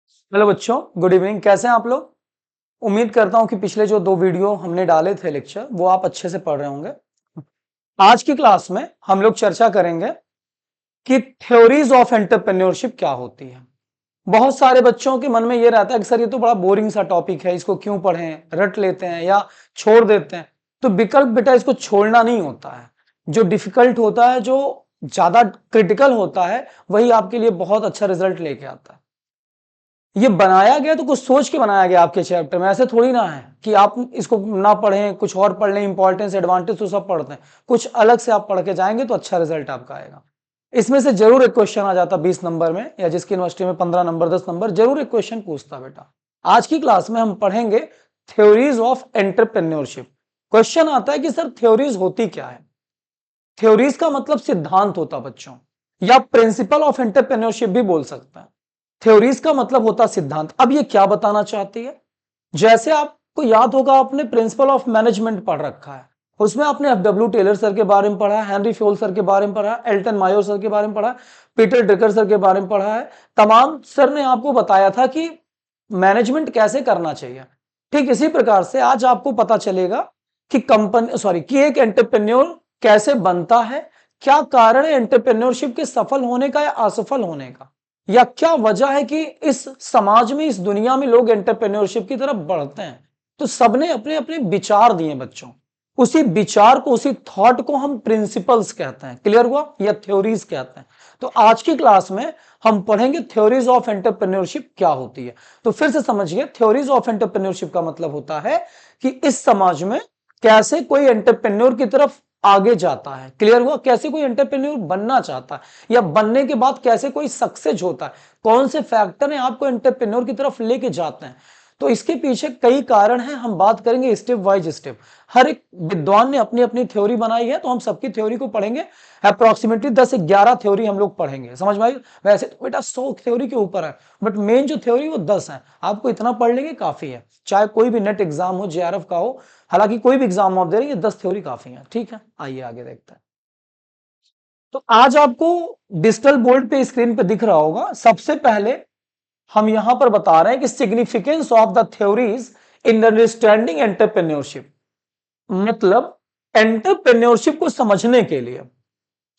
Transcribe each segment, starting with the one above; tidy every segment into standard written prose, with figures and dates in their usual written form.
Hello बच्चों, good evening. कैसे हैं आप लोग? उम्मीद करता हूं कि पिछले जो 2 वीडियो हमने डाले थे लेक्चर वो आप अच्छे से पढ़ रहे होंगे। आज की क्लास में हम लोग चर्चा करेंगे कि थ्योरीज ऑफ एंटरप्रेन्योरशिप क्या होती है। बहुत सारे बच्चों के मन में ये रहता है कि सर ये तो बड़ा बोरिंग सा टॉपिक है, इसको क्यों पढ़ें, रट लेते हैं या छोड़ देते हैं। तो विकल्प बेटा इसको छोड़ना नहीं होता है। जो डिफिकल्ट होता है, जो ज्यादा क्रिटिकल होता है, वही आपके लिए बहुत अच्छा रिजल्ट लेके आता है। ये बनाया गया तो कुछ सोच के बनाया गया आपके चैप्टर में, ऐसे थोड़ी ना है कि आप इसको ना पढ़ें कुछ और पढ़ लें। इंपॉर्टेंस एडवांटेज तो सब पढ़ते हैं, कुछ अलग से आप पढ़ के जाएंगे तो अच्छा रिजल्ट आपका आएगा। इसमें से जरूर एक क्वेश्चन आ जाता 20 नंबर में, या जिसकी यूनिवर्सिटी में 15 नंबर 10 नंबर, जरूर एक क्वेश्चन पूछता बेटा। आज की क्लास में हम पढ़ेंगे थ्योरीज ऑफ एंटरप्रेन्योरशिप। क्वेश्चन आता है कि सर थ्योरीज होती क्या है। थ्योरीज का मतलब सिद्धांत होता बच्चों, या प्रिंसिपल ऑफ एंटरप्रेन्योरशिप भी बोल सकते हैं। थ्योरीज का मतलब होता सिद्धांत। अब ये क्या बताना चाहती है? जैसे आपको याद होगा, आपने प्रिंसिपल ऑफ मैनेजमेंट पढ़ रखा है, उसमें आपने एफ.डब्ल्यू. टेलर सर के बारे में पढ़ा है, हेनरी फ्योल सर के बारे में पढ़ा है, एल्टन मायोर सर के बारे में पढ़ा है, पीटर ड्रकर सर के बारे में पढ़ा है। तमाम सर ने आपको बताया था कि मैनेजमेंट कैसे करना चाहिए। ठीक इसी प्रकार से आज आपको पता चलेगा कि कि एक एंटरप्रेन्योर कैसे बनता है, क्या कारण है एंटरप्रेन्योरशिप के सफल होने का या असफल होने का, या क्या वजह है कि इस समाज में, इस दुनिया में लोग एंटरप्रेन्योरशिप की तरफ बढ़ते हैं। तो सबने अपने अपने विचार दिए बच्चों। उसी विचार को, उसी थॉट को हम प्रिंसिपल्स कहते हैं। क्लियर हुआ? या थ्योरीज कहते हैं। तो आज की क्लास में हम पढ़ेंगे थ्योरीज ऑफ एंटरप्रेन्योरशिप क्या होती है। तो फिर से समझिए, थ्योरीज ऑफ एंटरप्रेन्योरशिप का मतलब होता है कि इस समाज में कैसे कोई एंटरप्रेन्योर की तरफ आगे जाता है। क्लियर हुआ? कैसे कोई एंटरप्रेन्योर बनना चाहता है, या बनने के बाद कैसे कोई सक्सेस होता है, कौन से फैक्टर हैं आपको एंटरप्रेन्योर की तरफ लेके जाते हैं। तो इसके पीछे कई कारण हैं, हम बात करेंगे स्टेप वाइज स्टेप। हर एक विद्वान ने अपनी अपनी थ्योरी बनाई है, तो हम सबकी थ्योरी को पढ़ेंगे। अप्रोक्सीमेटली 10 से 11 थ्योरी हम लोग पढ़ेंगे। समझ में आई? वैसे तो बेटा 100 थ्योरी के ऊपर है, बट मेन जो थ्योरी वो 10 है। आपको इतना पढ़ लेंगे काफी है, चाहे कोई भी नेट एग्जाम हो, जेआरएफ का हो, हालांकि कोई भी एग्जाम आप दे रहे हैं, 10 थ्योरी काफी है। ठीक है, आइए आगे देखते हैं। तो आज आपको डिजिटल बोर्ड पे, स्क्रीन पे दिख रहा होगा। सबसे पहले हम यहां पर बता रहे हैं कि significance of the theories in understanding entrepreneurship. मतलब एंटरप्रेन्योरशिप को समझने के लिए,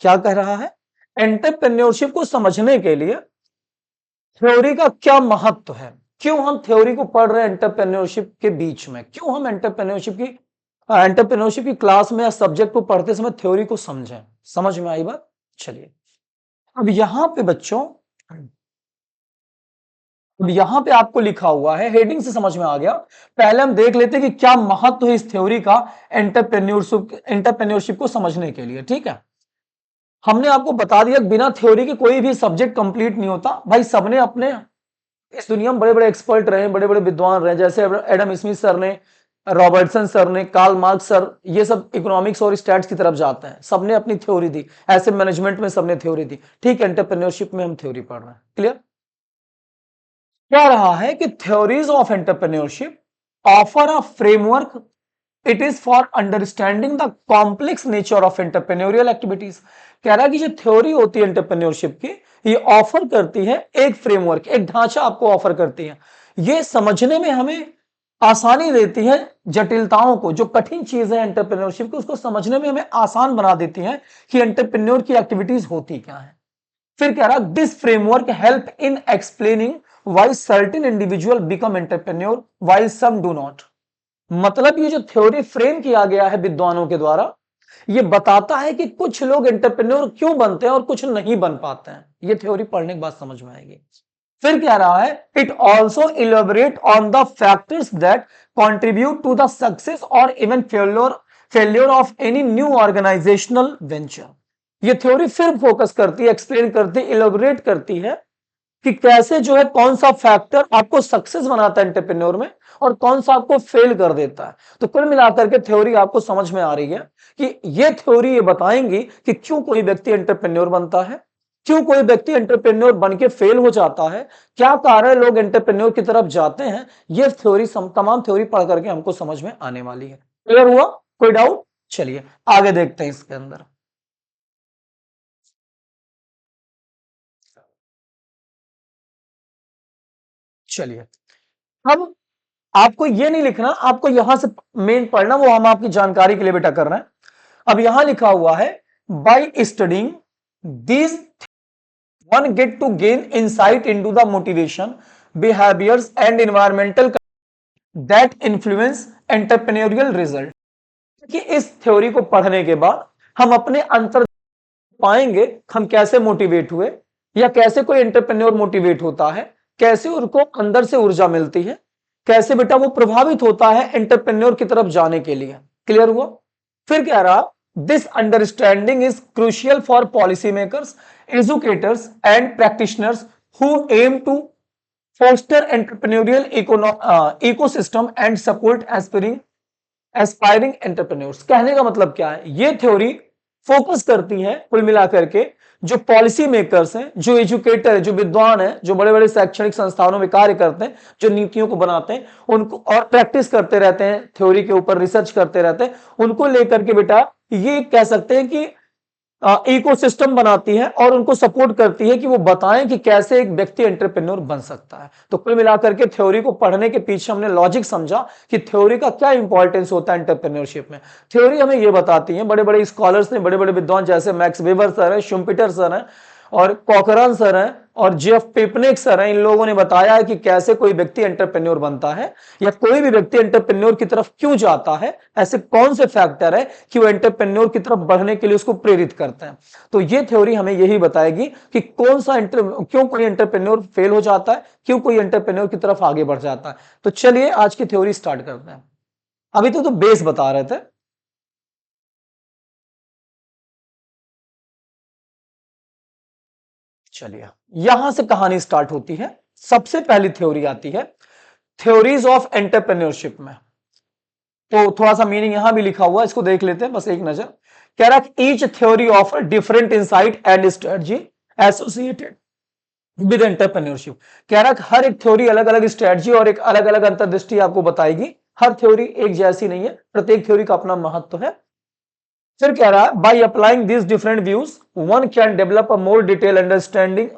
क्या कह रहा है, एंटरप्रेन्योरशिप को समझने के लिए थ्योरी का क्या महत्व है, क्यों हम थ्योरी को पढ़ रहे हैं एंटरप्रेन्योरशिप के बीच में, क्यों हम एंटरप्रेन्योरशिप की क्लास में या सब्जेक्ट को पढ़ते समय थ्योरी को समझें। समझ में आई बात? चलिए, अब यहां पे बच्चों, अब यहां पे आपको लिखा हुआ है, हेडिंग से समझ में आ गया। पहले हम देख लेते हैं कि क्या महत्व है इस थ्योरी का एंटरप्रेन्योरशिप को समझने के लिए। ठीक है, हमने आपको बता दिया बिना थ्योरी के कोई भी सब्जेक्ट कंप्लीट नहीं होता भाई। सबने अपने इस दुनिया में बड़े बड़े एक्सपर्ट रहे, बड़े बड़े विद्वान रहे, जैसे एडम स्मिथ सर ने, रॉबर्टसन सर ने, कार्ल मार्क्स सर, ये सब इकोनॉमिक्स और स्टैट्स की तरफ जाते हैं। सबने अपनी थ्योरी दी, ऐसे मैनेजमेंट में सबने थ्योरी दी। ठीक, एंटरप्रेन्योरशिप में हम थ्योरी पढ़ रहे हैं। क्लियर? क्या रहा है कि theories of entrepreneurship offer a framework, it is for understanding the complex nature of entrepreneurial activities. कह रहा है कि जो थ्योरी होती है एंटरप्रेन्योरशिप की, ये ऑफर करती है एक फ्रेमवर्क, एक ढांचा आपको ऑफर करती है। ये समझने में हमें आसानी देती है, जटिलताओं को, जो कठिन चीज है एंटरप्रेन्योरशिप की, उसको समझने में हमें आसान बना देती है कि एंटरप्रेन्योर की एक्टिविटीज होती क्या है। फिर कह रहा, this framework help in explaining why certain individual become entrepreneur why some do not. मतलब ये जो थ्योरी फ्रेम किया गया है विद्वानों के द्वारा, ये बताता है कि कुछ लोग एंटरप्रेन्योर क्यों बनते हैं और कुछ नहीं बन पाते हैं। ये थ्योरी पढ़ने के बाद समझ में आएगी। फिर कह रहा है, it also elaborate on the factors that contribute to the success और even failure of any new organizational venture. ये थ्योरी फिर फोकस करती है, एक्सप्लेन करती है, इलेबोरेट करती है कि कैसे जो है, कौन सा फैक्टर आपको सक्सेस बनाता है एंटरप्रेन्योर में, और कौन सा आपको फेल कर देता है। तो कुल मिलाकर के थ्योरी आपको समझ में आ रही है कि ये थ्योरी ये बताएंगी कि क्यों कोई व्यक्ति एंटरप्रेन्योर बनता है, क्यों कोई व्यक्ति एंटरप्रेन्योर बन के फेल हो जाता है, क्या कारण लोग एंटरप्रेन्योर की तरफ जाते हैं। ये थ्योरी, तमाम थ्योरी पढ़ करके हमको समझ में आने वाली है। क्लियर हुआ? कोई डाउट? चलिए आगे देखते हैं इसके अंदर। चलिए, अब आपको ये नहीं लिखना, आपको यहां से मेन पढ़ना, वो हम आपकी जानकारी के लिए बेटा कर रहे हैं। अब यहां लिखा हुआ है by studying these one get to gain insight into the motivation, behaviors and environmental that influence entrepreneurial result। कि इस थ्योरी को पढ़ने के बाद हम अपने अंतर पाएंगे हम कैसे मोटिवेट हुए, या कैसे कोई एंटरप्रेन्योर मोटिवेट होता है, कैसे उनको अंदर से ऊर्जा मिलती है, कैसे बेटा वो प्रभावित होता है एंटरप्रेन्योर की तरफ जाने के लिए। क्लियर हुआ? फिर कह रहा this understanding is crucial for policy makers, educators and practitioners who aim to foster entrepreneurial ecosystem and support aspiring entrepreneurs. कहने का मतलब क्या है, ये थ्योरी फोकस करती है कुल मिलाकर के जो पॉलिसी मेकर्स हैं, जो एजुकेटर है, जो विद्वान है, जो बड़े बड़े शैक्षणिक संस्थानों में कार्य करते हैं, जो नीतियों को बनाते हैं, उनको और प्रैक्टिस करते रहते हैं, थ्योरी के ऊपर रिसर्च करते रहते हैं, उनको लेकर के बेटा ये कह सकते हैं कि इकोसिस्टम बनाती है और उनको सपोर्ट करती है कि वो बताएं कि कैसे एक व्यक्ति एंटरप्रेन्योर बन सकता है। तो कुल मिलाकर के थ्योरी को पढ़ने के पीछे हमने लॉजिक समझा कि थ्योरी का क्या इंपॉर्टेंस होता है एंटरप्रेन्योरशिप में। थ्योरी हमें ये बताती है, बड़े बड़े स्कॉलर्स ने, बड़े बड़े विद्वान जैसे मैक्स वेबर सर है, शुम्पीटर सर है और कॉकरन सर हैं और जेफ पेपनेक सर हैं, इन लोगों ने बताया है कि कैसे कोई व्यक्ति एंटरप्रेन्योर बनता है या कोई भी व्यक्ति एंटरप्रेन्योर की तरफ क्यों जाता है, ऐसे कौन से फैक्टर है कि वो एंटरप्रेन्योर की तरफ बढ़ने के लिए उसको प्रेरित करते हैं। तो ये थ्योरी हमें यही बताएगी कि कौन सा क्यों कोई एंटरप्रेन्योर फेल हो जाता है, क्यों कोई एंटरप्रेन्योर की तरफ आगे बढ़ जाता है। तो चलिए आज की थ्योरी स्टार्ट करते हैं। अभी तो बेस बता रहे थे। चलिए यहां से कहानी स्टार्ट होती है। सबसे पहली थ्योरी आती है थ्योरीज ऑफ एंटरप्रेन्योरशिप में। तो थोड़ा सा मीनिंग यहां भी लिखा हुआ है, इसको देख लेते हैं बस एक नजर। कह रहा है each theory of different insight and strategy associated with entrepreneurship. कह रहा है हर एक थ्योरी अलग अलग स्ट्रेटजी और एक अलग अलग अंतर्दृष्टि आपको बताएगी। हर थ्योरी एक जैसी नहीं है, प्रत्येक थ्योरी का अपना महत्व है। फिर कह रहा है by applying this different views one can develop a more detail understanding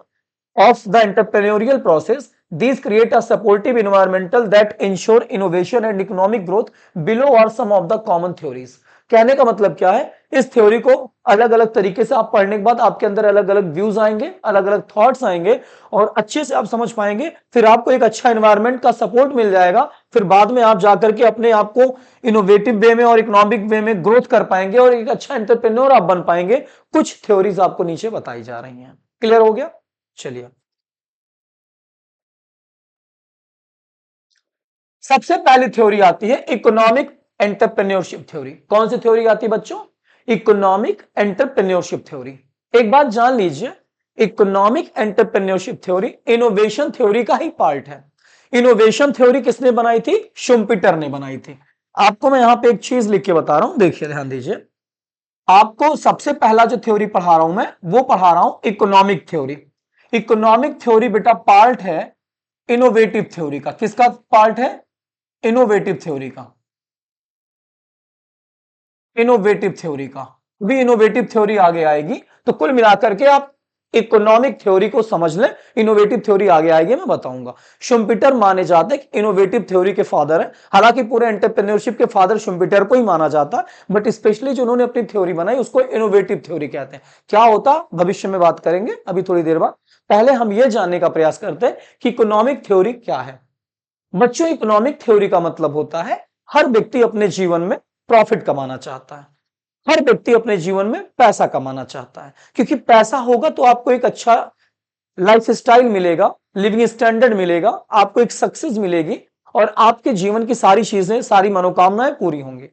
of the entrepreneurial process. These create a supportive environmental that ensure innovation and economic growth. Below are some of the common theories. कहने का मतलब क्या है, इस theory को अलग अलग तरीके से आप पढ़ने के बाद आपके अंदर अलग अलग व्यूज आएंगे, अलग अलग थॉट्स आएंगे और अच्छे से आप समझ पाएंगे। फिर आपको एक अच्छा एनवायरनमेंट का सपोर्ट मिल जाएगा। फिर बाद में आप जाकर के अपने आप को इनोवेटिव वे में और इकोनॉमिक वे में ग्रोथ कर पाएंगे और एक अच्छा एंटरप्रेन्योर आप बन पाएंगे। कुछ थ्योरीज आपको नीचे बताई जा रही हैं। क्लियर हो गया? चलिए सबसे पहली थ्योरी आती है इकोनॉमिक एंटरप्रेन्योरशिप थ्योरी। कौन सी थ्योरी आती है बच्चों? Economic entrepreneurship theory. एक बात जान लीजिए, economic entrepreneurship theory innovation theory का ही पार्ट है। इनोवेशन थ्योरी किसने बनाई थी? शुम्पीटर ने बनाई थी। आपको मैं यहां पे एक चीज लिख के बता रहा हूं, देखिए ध्यान दीजिए। आपको सबसे पहला जो थ्योरी पढ़ा रहा हूं मैं, वो पढ़ा रहा हूं इकोनॉमिक थ्योरी। इकोनॉमिक थ्योरी बेटा पार्ट है इनोवेटिव थ्योरी का। किसका पार्ट है? इनोवेटिव थ्योरी का। इनोवेटिव थ्योरी का भी इनोवेटिव थ्योरी आगे आएगी। तो कुल मिलाकर के आप इकोनॉमिक थ्योरी को समझ लें, इनोवेटिव थ्योरी आगे आएगी, मैं बताऊंगा। शुम्पीटर माने जाते हैं इनोवेटिव थ्योरी के फादर है। हालांकि पूरे एंटरप्रेन्योरशिप के फादर शुम्पीटर को ही माना जाता है, बट स्पेशली जो उन्होंने अपनी थ्योरी बनाई उसको इनोवेटिव थ्योरी कहते हैं। क्या होता भविष्य में बात करेंगे, अभी थोड़ी देर बाद। पहले हम यह जानने का प्रयास करते हैं कि इकोनॉमिक थ्योरी क्या है। बच्चों इकोनॉमिक थ्योरी का मतलब होता है हर व्यक्ति अपने जीवन में प्रॉफिट कमाना चाहता है, हर व्यक्ति अपने जीवन में पैसा कमाना चाहता है, क्योंकि पैसा होगा तो आपको एक अच्छा लाइफ स्टाइल मिलेगा, लिविंग स्टैंडर्ड मिलेगा, आपको एक सक्सेस मिलेगी और आपके जीवन की सारी चीजें, सारी मनोकामनाएं पूरी होंगी।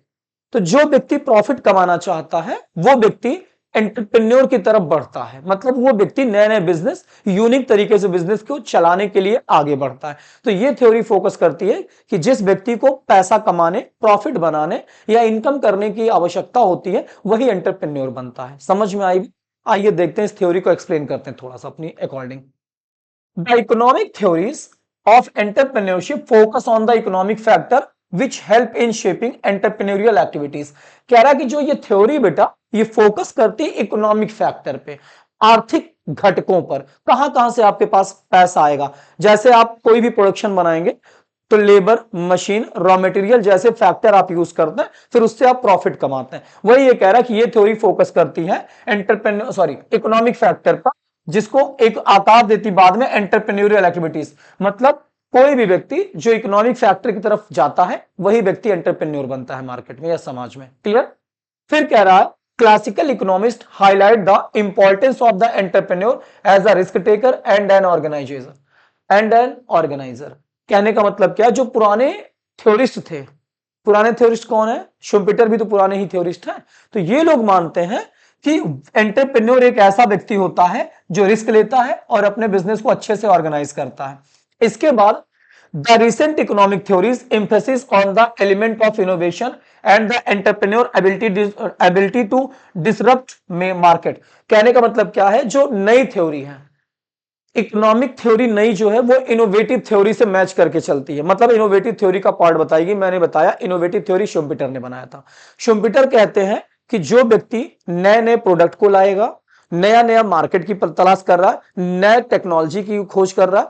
तो जो व्यक्ति प्रॉफिट कमाना चाहता है वो व्यक्ति एंटरप्रेन्योर की तरफ बढ़ता है, मतलब वो व्यक्ति नए नए बिजनेस, यूनिक तरीके से बिजनेस को चलाने के लिए आगे बढ़ता है। तो ये थ्योरी फोकस करती है कि जिस व्यक्ति को पैसा कमाने, प्रॉफिट बनाने या इनकम करने की आवश्यकता होती है वही एंटरप्रेन्योर बनता है। समझ में आई? आइए देखते हैं इस थ्योरी को एक्सप्लेन करते हैं थोड़ा सा अपनी according. The economic theories of entrepreneurship focus on the economic factor which help in shaping entrepreneurial activities. कह रहा है कि जो ये थ्योरी बेटा ये फोकस करती है इकोनॉमिक फैक्टर पे, आर्थिक घटकों पर, कहां कहां से आपके पास पैसा आएगा। जैसे आप कोई भी प्रोडक्शन बनाएंगे तो लेबर, मशीन, रॉ मटेरियल जैसे फैक्टर आप यूज करते हैं, फिर उससे आप प्रॉफिट कमाते हैं। वही ये कह रहा है कि ये थ्योरी फोकस करती है इकोनॉमिक फैक्टर पर, जिसको एक आकार देती बाद में एंटरप्रेन्योरियल एक्टिविटीज। मतलब कोई भी व्यक्ति जो इकोनॉमिक फैक्टर की तरफ जाता है वही व्यक्ति एंटरप्रेन्योर बनता है मार्केट में या समाज में। क्लियर। फिर कह रहा है classical economist highlight the importance of the entrepreneur as a risk taker and an organiser. कहने का मतलब क्या, जो पुराने थ्योरिस्ट थे, पुराने थ्योरिस्ट कौन है, शुम्पिटर भी तो पुराने ही थ्योरिस्ट हैं, तो ये लोग मानते हैं कि एंटरप्रेन्योर एक ऐसा व्यक्ति होता है जो रिस्क लेता है और अपने बिजनेस को अच्छे से ऑर्गेनाइज करता है। इसके बाद the recent economic theories emphasis on the element of innovation and the entrepreneur ability to disrupt market. कहने का मतलब क्या है, जो नई थ्योरी है, इकोनॉमिक थ्योरी नई जो है वो इनोवेटिव थ्योरी से मैच करके चलती है। मतलब इनोवेटिव थ्योरी का पार्ट बताएगी। मैंने बताया इनोवेटिव थ्योरी शुम्पिटर ने बनाया था। शुम्पिटर कहते हैं कि जो व्यक्ति नए नए प्रोडक्ट को लाएगा, नया नया मार्केट की तलाश कर रहा है, नए टेक्नोलॉजी की खोज कर रहा है,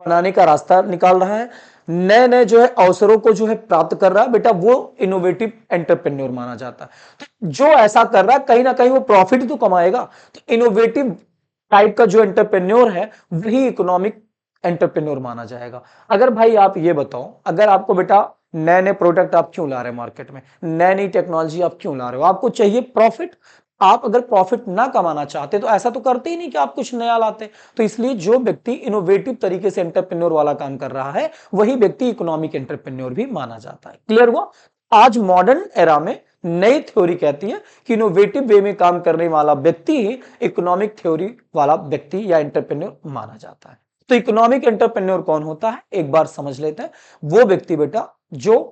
बनाने का रास्ता निकाल रहा है, नए नए जो है अवसरों को जो है प्राप्त कर रहा है, बेटा वो इनोवेटिव एंटरप्रेन्योर माना जाता है। तो जो ऐसा कर रहा है कहीं ना कहीं वो प्रॉफिट तो कमाएगा। तो इनोवेटिव टाइप का जो एंटरप्रेन्योर है वही इकोनॉमिक एंटरप्रेन्योर माना जाएगा। अगर भाई आप ये बताओ, अगर आपको बेटा नए नए प्रोडक्ट आप क्यों ला रहे हैं मार्केट में, नई नई टेक्नोलॉजी आप क्यों ला रहे हो, आपको चाहिए प्रॉफिट। आप अगर प्रॉफिट ना कमाना चाहते तो ऐसा तो करते ही नहीं कि आप कुछ नया लाते। तो इसलिए जो व्यक्ति इनोवेटिव तरीके से एंटरप्रेन्योर वाला काम कर रहा है वही व्यक्ति इकोनॉमिक एंटरप्रेन्योर भी माना जाता है। क्लियर हुआ। आज मॉडर्न एरा में नई थ्योरी कहती है कि इनोवेटिव वे में काम करने वाला व्यक्ति ही इकोनॉमिक थ्योरी वाला व्यक्ति या एंटरप्रेन्योर माना जाता है। तो इकोनॉमिक एंटरप्रेन्योर कौन होता है, एक बार समझ लेते हैं। वो व्यक्ति बेटा जो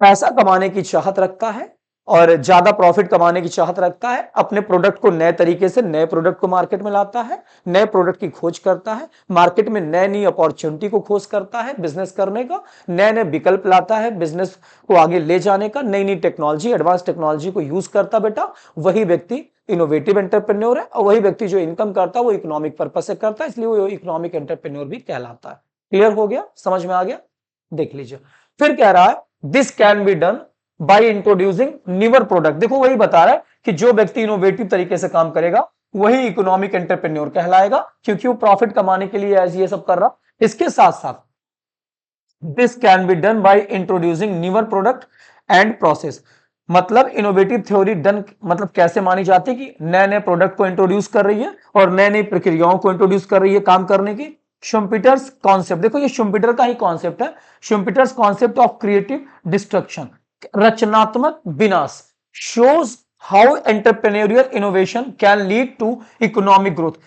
पैसा कमाने की चाहत रखता है और ज्यादा प्रॉफिट कमाने की चाहत रखता है, अपने प्रोडक्ट को नए तरीके से नए प्रोडक्ट को मार्केट में लाता है, नए प्रोडक्ट की खोज करता है, मार्केट में नए नई अपॉर्चुनिटी को खोज करता है बिजनेस करने का, नए नए विकल्प लाता है बिजनेस को आगे ले जाने का, नई नई टेक्नोलॉजी, एडवांस टेक्नोलॉजी को यूज करता बेटा, वही व्यक्ति इनोवेटिव एंटरप्रेन्योर है। और वही व्यक्ति जो इनकम करता है वो इकोनॉमिक पर्पज से करता है, इसलिए वो इकोनॉमिक एंटरप्रेन्योर भी कहलाता है। क्लियर हो गया, समझ में आ गया। देख लीजिए फिर कह रहा है this can be done by introducing newer product. देखो वही बता रहा है कि जो व्यक्ति इनोवेटिव तरीके से काम करेगा वही इकोनॉमिक एंटरप्रेन्योर कहलाएगा, क्योंकि वो प्रॉफिट कमाने के लिए ये सब कर रहा। इसके साथ साथ this can be done by introducing newer product and process. मतलब इनोवेटिव थ्योरी डन मतलब कैसे मानी जाती है कि नए नए प्रोडक्ट को इंट्रोड्यूस कर रही है और नए नई प्रक्रियाओं को इंट्रोड्यूस कर रही है काम करने की। शुम्पिटर्स कॉन्सेप्ट, देखो ये शुम्पिटर का ही कॉन्सेप्ट है। Schumpeter's concept of creative destruction, रचनात्मक विनाश, shows how entrepreneurial innovation can lead to economic growth.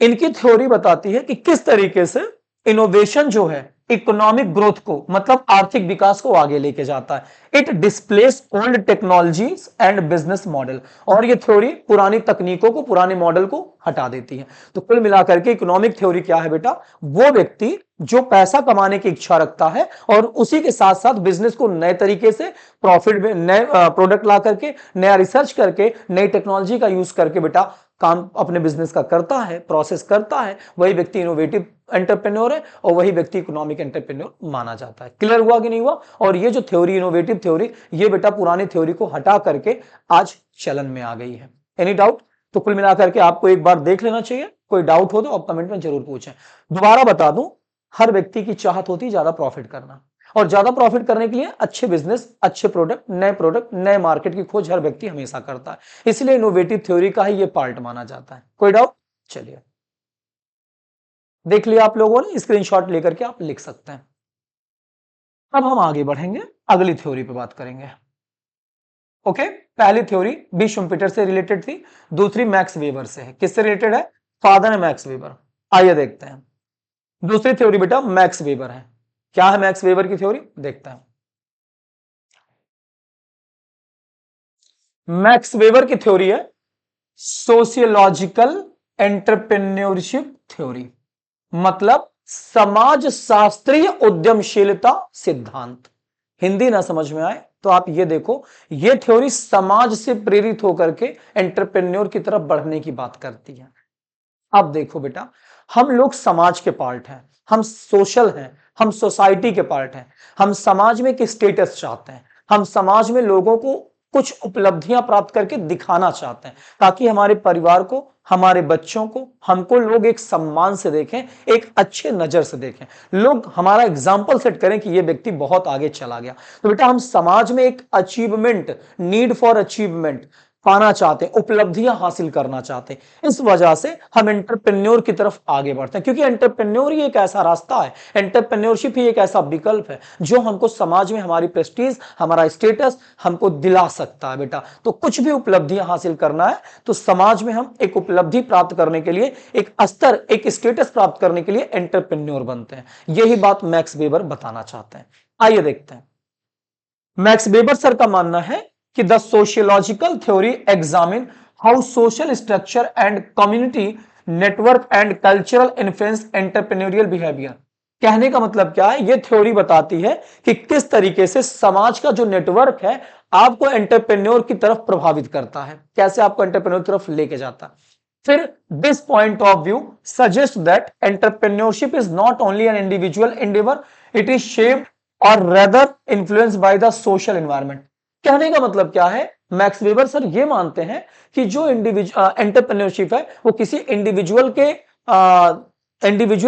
इनकी थ्योरी बताती है कि किस तरीके से इनोवेशन जो है इकोनॉमिक ग्रोथ को मतलब आर्थिक विकास को आगे लेके जाता है। It displace old technologies and business model. और ये थ्योरी पुरानी तकनीकों को, पुराने मॉडल को हटा देती है। तो कुल मिलाकर के इकोनॉमिक थ्योरी क्या है बेटा, वो व्यक्ति जो पैसा कमाने की इच्छा रखता है और उसी के साथ साथ बिजनेस को नए तरीके से प्रॉफिट में नए प्रोडक्ट ला करके, नया रिसर्च करके, नई टेक्नोलॉजी का यूज करके बेटा काम अपने बिजनेस का करता है, प्रोसेस करता है, वही व्यक्ति इनोवेटिव एंटरप्रेन्योर है और वही व्यक्ति इकोनॉमिक एंटरप्रेन्योर माना जाता है। क्लियर हुआ कि नहीं हुआ। और ये जो थ्योरी इनोवेटिव थ्योरी, ये बेटा पुरानी थ्योरी को हटा करके आज चलन में आ गई है। Any doubt. तो कुल मिलाकर के आपको एक बार देख लेना चाहिए। कोई डाउट हो तो आप कमेंट में जरूर पूछें। दोबारा बता दूं, हर व्यक्ति की चाहत होती है ज्यादा प्रॉफिट करना, और ज्यादा प्रॉफिट करने के लिए अच्छे बिजनेस, अच्छे प्रोडक्ट, नए मार्केट की खोज हर व्यक्ति हमेशा करता है। इसलिए इनोवेटिव थ्योरी का ही ये पार्ट माना जाता है। कोई डाउट। चलिए देख लिया आप लोगों ने, स्क्रीनशॉट लेकर के आप लिख सकते हैं। अब हम आगे बढ़ेंगे, अगली थ्योरी पे बात करेंगे। ओके, पहली थ्योरी बी शुम्पिटर से रिलेटेड थी, दूसरी मैक्स वेबर से है। किससे रिलेटेड है, फादर है मैक्स वेबर। आइए देखते हैं दूसरी थ्योरी बेटा मैक्स वेबर है। क्या है मैक्स वेबर की थ्योरी, देखते हैं। मैक्स वेबर की थ्योरी है सोशियोलॉजिकल एंटरप्रेन्योरशिप थ्योरी, मतलब समाज शास्त्रीय उद्यमशीलता सिद्धांत। हिंदी ना समझ में आए तो आप ये देखो, ये थ्योरी समाज से प्रेरित होकर के एंटरप्रेन्योर की तरफ बढ़ने की बात करती है। अब देखो बेटा, हम लोग समाज के पार्ट हैं, हम सोशल हैं, हम सोसाइटी के पार्ट हैं, हम समाज में एक स्टेटस चाहते हैं, हम समाज में लोगों को कुछ उपलब्धियां प्राप्त करके दिखाना चाहते हैं, ताकि हमारे परिवार को, हमारे बच्चों को, हमको लोग एक सम्मान से देखें, एक अच्छे नजर से देखें, लोग हमारा एग्जाम्पल सेट करें कि ये व्यक्ति बहुत आगे चला गया। तो बेटा हम समाज में एक अचीवमेंट, नीड फॉर अचीवमेंट पाना चाहते हैं, उपलब्धियां हासिल करना चाहते हैं। इस वजह से हम एंटरप्रेन्योर की तरफ आगे बढ़ते हैं, क्योंकि एंटरप्रेन्योर ही एक ऐसा रास्ता है, एंटरप्रेन्योरशिप ही एक ऐसा विकल्प है जो हमको समाज में हमारी प्रेस्टीज, हमारा स्टेटस हमको दिला सकता है। बेटा तो कुछ भी उपलब्धियां हासिल करना है तो समाज में हम एक उपलब्धि प्राप्त करने के लिए, एक स्तर, एक स्टेटस प्राप्त करने के लिए एंटरप्रेन्योर बनते हैं। यही बात मैक्स वेबर बताना चाहते हैं। आइए देखते हैं। मैक्स वेबर सर का मानना है कि the sociological theory examine how social structure and community network and cultural influence entrepreneurial behaviour. कहने का मतलब क्या है, यह थ्योरी बताती है कि किस तरीके से समाज का जो नेटवर्क है आपको एंटरप्रेन्योर की तरफ प्रभावित करता है, कैसे आपको एंटरप्रेन्योर की तरफ लेके जाता है। फिर this point of view suggest that entrepreneurship is not only an individual endeavour, it is shaped और rather influence by the social environment. कहने का मतलब क्या है, मैक्स वेबर सर ये मानते हैं कि जो एंटरप्रेन्योरशिप है वो किसी इंडिविजुअल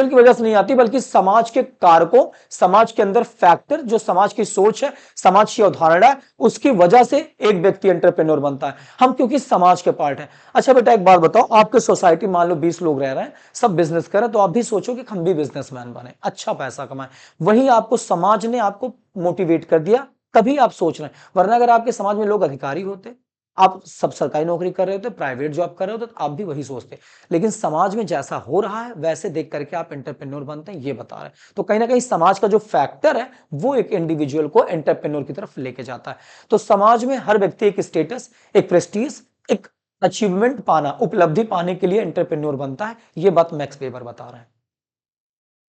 की वजह से नहीं आती, बल्कि समाज के कारकों, समाज के अंदर फैक्टर, जो समाज की सोच है, समाज की अवधारणा है, उसकी वजह से एक व्यक्ति एंटरप्रेन्योर बनता है। हम क्योंकि समाज के पार्ट हैं। अच्छा बेटा एक बात बताओ, आपके सोसाइटी मान लो 20 लोग रह रहे हैं, सब बिजनेस कर रहे हैं, तो आप भी सोचो कि हम भी बिजनेसमैन बने, अच्छा पैसा कमाएं। वही आपको समाज ने आपको मोटिवेट कर दिया, तभी आप सोच रहे हैं। वरना अगर आपके समाज में लोग अधिकारी होते, आप सब सरकारी नौकरी कर रहे होते, प्राइवेट जॉब कर रहे होते, तो आप भी वही सोचते। लेकिन समाज में जैसा हो रहा है वैसे देख करके आप एंटरप्रेन्योर बनते हैं, ये बता रहे हैं। तो कहीं ना कहीं समाज का जो फैक्टर है वो एक इंडिविजुअल को एंटरप्रेन्योर की तरफ लेके जाता है। तो समाज में हर व्यक्ति एक स्टेटस, एक प्रेस्टीज, एक अचीवमेंट पाना, उपलब्धि पाने के लिए एंटरप्रेन्योर बनता है। ये बात मैक्स वेबर बता रहे हैं।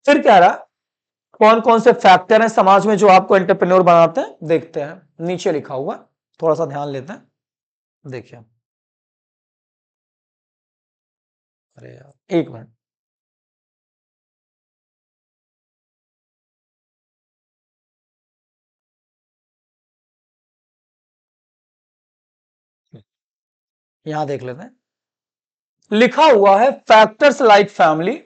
फिर क्या रहा, कौन कौन से फैक्टर हैं समाज में जो आपको एंटरप्रेन्योर बनाते हैं, देखते हैं। नीचे लिखा हुआ, थोड़ा सा ध्यान लेते हैं, देखिए। अरे यार एक मिनट, यहां देख लेते हैं। लिखा हुआ है factors like family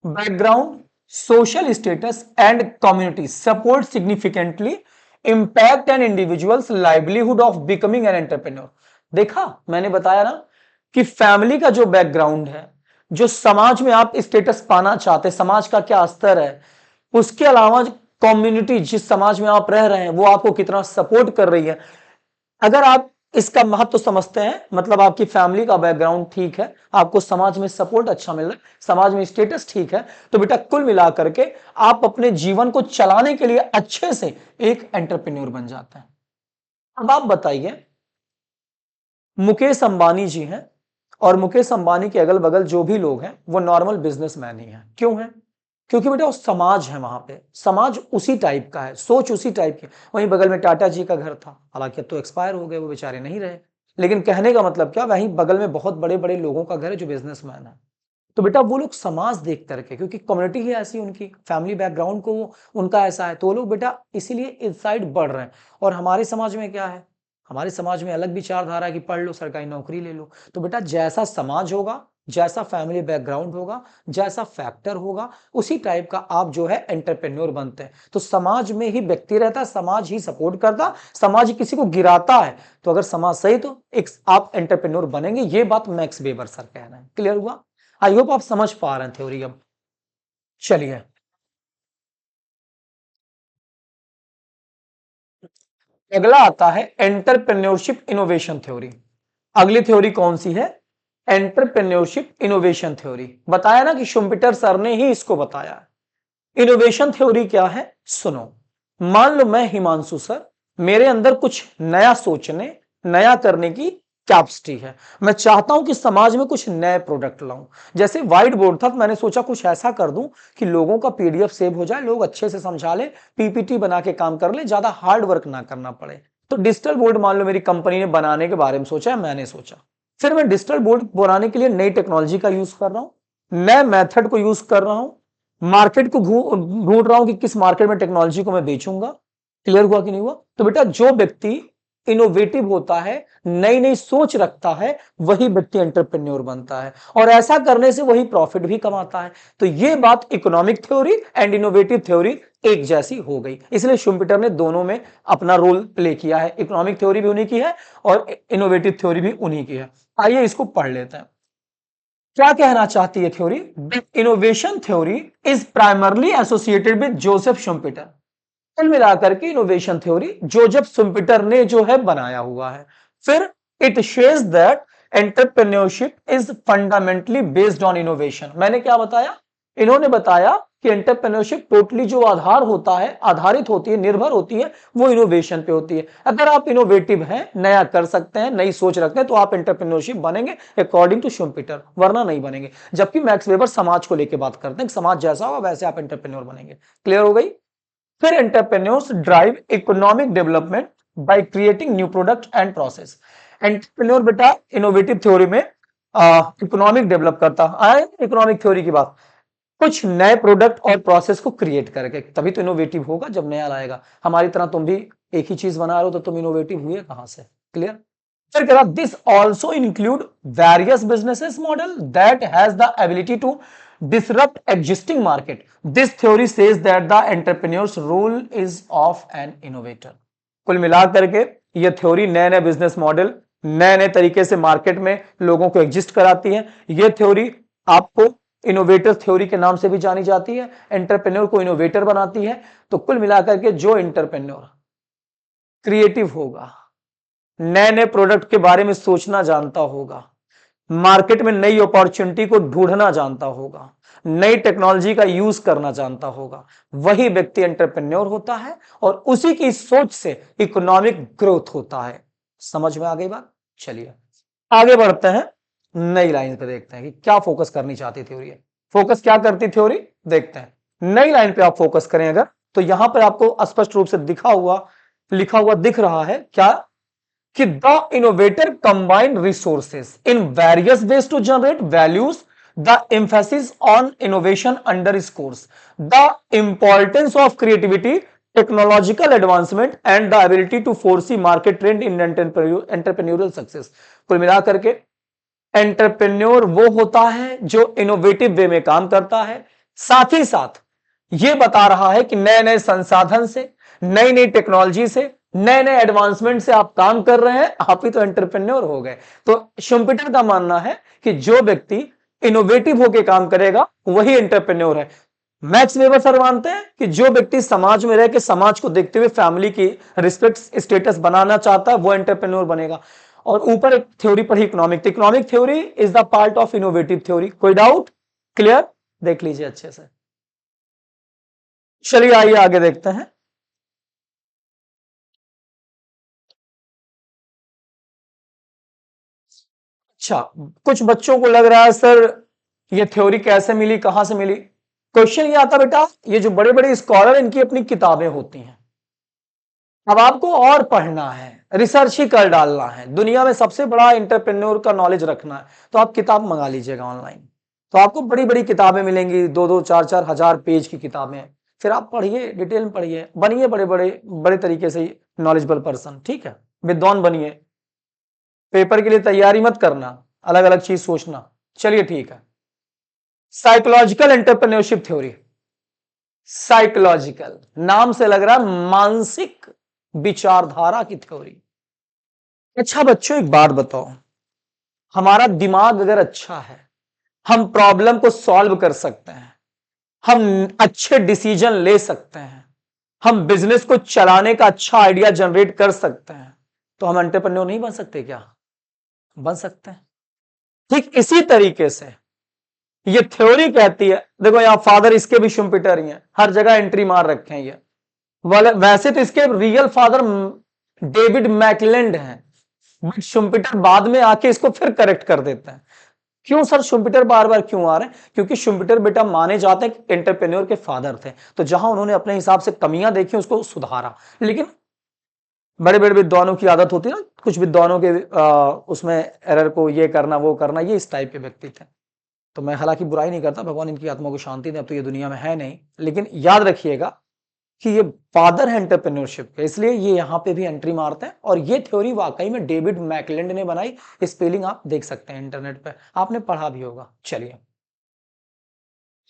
background, social status and community support significantly impact an individuals livelihood of becoming an entrepreneur. देखा, मैंने बताया ना कि फैमिली का जो बैकग्राउंड है, जो समाज में आप स्टेटस पाना चाहते, समाज का क्या स्तर है, उसके अलावा कम्युनिटी जिस समाज में आप रह रहे हैं वो आपको कितना सपोर्ट कर रही है। अगर आप इसका महत्व तो समझते हैं, मतलब आपकी फैमिली का बैकग्राउंड ठीक है, आपको समाज में सपोर्ट अच्छा मिल रहा है, समाज में स्टेटस ठीक है, तो बेटा कुल मिलाकर के आप अपने जीवन को चलाने के लिए अच्छे से एक एंटरप्रेन्योर बन जाते हैं। अब आप बताइए, मुकेश अंबानी जी हैं और मुकेश अंबानी के अगल बगल जो भी लोग हैं वो नॉर्मल बिजनेसमैन ही हैं। क्यों है? क्योंकि बेटा वो समाज है, वहां पे समाज उसी टाइप का है, सोच उसी टाइप की। वहीं बगल में टाटा जी का घर था, हालांकि अब तो एक्सपायर हो गए, वो बेचारे नहीं रहे, लेकिन कहने का मतलब क्या, वहीं बगल में बहुत बड़े बड़े लोगों का घर है जो बिजनेसमैन है। तो बेटा वो लोग समाज देख करके, क्योंकि कम्युनिटी ही ऐसी, उनकी फैमिली बैकग्राउंड को उनका ऐसा है, तो वो लोग बेटा इसीलिए इस साइड बढ़ रहे हैं। और हमारे समाज में क्या है, हमारे समाज में अलग विचारधारा है कि पढ़ लो, सरकारी नौकरी ले लो। तो बेटा जैसा समाज होगा, जैसा फैमिली बैकग्राउंड होगा, जैसा फैक्टर होगा, उसी टाइप का आप जो है एंटरप्रेन्योर बनते हैं। तो समाज में ही व्यक्ति रहता है, समाज ही सपोर्ट करता, समाज ही किसी को गिराता है। तो अगर समाज सही तो एक आप एंटरप्रेन्योर बनेंगे। ये बात मैक्स वेबर सर कह रहे हैं। क्लियर हुआ? आई होप आप समझ पा रहे हैं थ्योरी। अब चलिए, अगला आता है एंटरप्रेन्योरशिप इनोवेशन थ्योरी। अगली थ्योरी कौन सी है? Entrepreneurship innovation theory. बताया ना कि शुम्पिटर सर ने ही इसको बताया। इनोवेशन थ्योरी क्या है, सुनो। मान लो मैं हिमांशु सर, मेरे अंदर कुछ नया सोचने, नया करने की कैपेसिटी है। मैं चाहता हूं कि समाज में कुछ नए प्रोडक्ट लाऊं। जैसे व्हाइट बोर्ड था, मैंने सोचा कुछ ऐसा कर दूं कि लोगों का पीडीएफ सेव हो जाए, लोग अच्छे से समझा ले, पीपीटी बना के काम कर ले, ज्यादा हार्ड वर्क ना करना पड़े। तो डिजिटल बोर्ड मान लो मेरी कंपनी ने बनाने के बारे में सोचा है, मैंने सोचा, फिर मैं डिजिटल बोर्ड बनाने के लिए नई टेक्नोलॉजी का यूज कर रहा हूं, नए मेथड को यूज कर रहा हूं, मार्केट को ढूंढ रहा हूं कि किस मार्केट में टेक्नोलॉजी को मैं बेचूंगा। क्लियर हुआ कि नहीं हुआ? तो बेटा जो व्यक्ति इनोवेटिव होता है, नई नई सोच रखता है, वही व्यक्ति एंटरप्रेन्योर बनता है, और ऐसा करने से वही प्रॉफिट भी कमाता है। तो ये बात economic theory and innovative theory एक जैसी हो गई। इसलिए शुम्पीटर ने दोनों में अपना रोल प्ले किया है। इकोनॉमिक थ्योरी भी उन्हीं की है और इनोवेटिव थ्योरी भी उन्हीं की है। आइए इसको पढ़ लेते हैं। क्या कहना चाहती है theory? Innovation theory is primarily associated with Joseph Schumpeter. कुल मिलाकर के इनोवेशन थ्योरी जोसेफ शुम्पीटर ने जो है बनाया हुआ है। फिर it shares that entrepreneurship is fundamentally based on innovation. मैंने क्या बताया? इन्होंने बताया कि एंटरप्रेन्योरशिप टोटली जो आधार होता है, आधारित होती है, निर्भर होती है, वो इनोवेशन पे होती है। अगर आप इनोवेटिव हैं, नया कर सकते हैं, नई सोच रखते हैं, तो आप एंटरप्रेन्योरशिप बनेंगे अकॉर्डिंग टू शुम्पीटर, वरना नहीं बनेंगे। जबकि मैक्स वेबर समाज को लेकर बात करते हैं, समाज जैसा होगा वैसे आप एंटरप्रेन्योर बनेंगे। क्लियर हो गई? फिर entrepreneurs drive economic development by creating new product and process. Entrepreneur बेटा इनोवेटिव थ्योरी में इकोनॉमिक डेवलप करता है। इकोनॉमिक थ्योरी की बात, कुछ नए प्रोडक्ट और प्रोसेस को क्रिएट करके, तभी तो इनोवेटिव होगा जब नया लाएगा। हमारी तरह तुम भी एक ही चीज बना रहे हो तो तुम इनोवेटिव हुए कहां से? क्लियर? फिर कह रहा this also include various businesses model that has the ability to disrupt existing market. This theory says that the entrepreneur's role is of an innovator. कुल मिलाकर के ये थ्योरी नए नए बिजनेस मॉडल, नए नए तरीके से मार्केट में लोगों को एग्जिस्ट कराती है। ये थ्योरी आपको इनोवेटर थ्योरी के नाम से भी जानी जाती है, एंटरप्रेन्योर को इनोवेटर बनाती है। तो कुल मिलाकर के जो एंटरप्रेन्योर क्रिएटिव होगा, नए नए प्रोडक्ट के बारे में सोचना जानता होगा, मार्केट में नई अपॉर्चुनिटी को ढूंढना जानता होगा, नई टेक्नोलॉजी का यूज करना जानता होगा, वही व्यक्ति एंटरप्रेन्योर होता है, और उसी की सोच से इकोनॉमिक ग्रोथ होता है। समझ में आ गई बात? चलिए आगे बढ़ते हैं, नई लाइन पे देखते हैं कि क्या फोकस करनी चाहती थ्योरी है। फोकस क्या करती थ्योरी देखते हैं। नई लाइन पे आप फोकस करें अगर, तो यहां पर आपको स्पष्ट रूप से लिखा हुआ दिख रहा है क्या कि the innovator combine resources in various ways to generate values, the emphasis on innovation under इस course, the importance of creativity, technological advancement and the ability to foresee market trend in entrepreneurial success. कुल मिलाकर के entrepreneur वो होता है जो innovative वे में काम करता है, साथ ही साथ ये बता रहा है कि नए नए संसाधन से, नई नई टेक्नोलॉजी से, नए नए एडवांसमेंट से आप काम कर रहे हैं, आप ही तो एंटरप्रेन्योर हो गए। तो शुम्पीटर का मानना है कि जो व्यक्ति इनोवेटिव होकर काम करेगा वही एंटरप्रेन्योर है। मैक्स वेबर सर मानते हैं कि जो व्यक्ति समाज में रह के समाज को देखते हुए फैमिली की रिस्पेक्ट स्टेटस बनाना चाहता है वो एंटरप्रेन्योर बनेगा। और ऊपर एक थ्योरी पढ़ी economic theory is the part of innovative theory. कोई डाउट? क्लियर? देख लीजिए अच्छे से। चलिए आइए आगे देखते हैं। अच्छा, कुछ बच्चों को लग रहा है सर ये थ्योरी कैसे मिली, कहां से मिली? क्वेश्चन ये आता बेटा, ये जो बड़े बड़े स्कॉलर इनकी अपनी किताबें होती हैं, अब आपको और पढ़ना है, रिसर्च ही कर डालना है, दुनिया में सबसे बड़ा एंटरप्रेन्योर का नॉलेज रखना है, तो आप किताब मंगा लीजिएगा ऑनलाइन। तो आपको बड़ी बड़ी किताबें मिलेंगी, 2-2 4-4 हजार पेज की किताबें। फिर आप पढ़िए, डिटेल में पढ़िए, बनिए बड़े बड़े बड़े तरीके से नॉलेजेबल पर्सन। ठीक है, विद्वान बनिए। पेपर के लिए तैयारी मत करना, अलग अलग चीज सोचना। चलिए ठीक है। साइकोलॉजिकल एंटरप्रेन्योरशिप थ्योरी, साइकोलॉजिकल नाम से लग रहा है मानसिक विचारधारा की थ्योरी। अच्छा बच्चों एक बात बताओ, हमारा दिमाग अगर अच्छा है, हम प्रॉब्लम को सॉल्व कर सकते हैं, हम अच्छे डिसीजन ले सकते हैं, हम बिजनेस को चलाने का अच्छा आइडिया जनरेट कर सकते हैं, तो हम एंटरप्रेन्योर नहीं बन सकते क्या? बन सकते हैं। ठीक इसी तरीके से ये थ्योरी कहती है, देखो यहां फादर इसके भी शुम्पीटर ही हैं, हर जगह एंट्री मार रखे हैं ये। वैसे तो इसके रियल फादर डेविड मैकलेंड हैं, बट शुम्पिटर बाद में आके इसको फिर करेक्ट कर देते हैं। क्यों सर शुम्पिटर बार बार क्यों आ रहे हैं? क्योंकि शुम्पिटर बेटा माने जाते हैं एंटरप्रेन्योर के फादर थे, तो जहां उन्होंने अपने हिसाब से कमियां देखी उसको सुधारा। लेकिन बड़े बड़े विद्वानों की आदत होती है ना, कुछ विद्वानों के उसमें एरर को ये करना वो करना, ये इस टाइप के व्यक्ति थे। तो मैं हालांकि बुराई नहीं करता, भगवान इनकी आत्मा को शांति दे, अब तो ये दुनिया में है नहीं, लेकिन याद रखिएगा कि ये फादर है एंटरप्रेन्योरशिप के, इसलिए ये यहां पे भी एंट्री मारते हैं। और ये थ्योरी वाकई में डेविड मैकलेंड ने बनाई, स्पेलिंग आप देख सकते हैं इंटरनेट पे, आपने पढ़ा भी होगा। चलिए,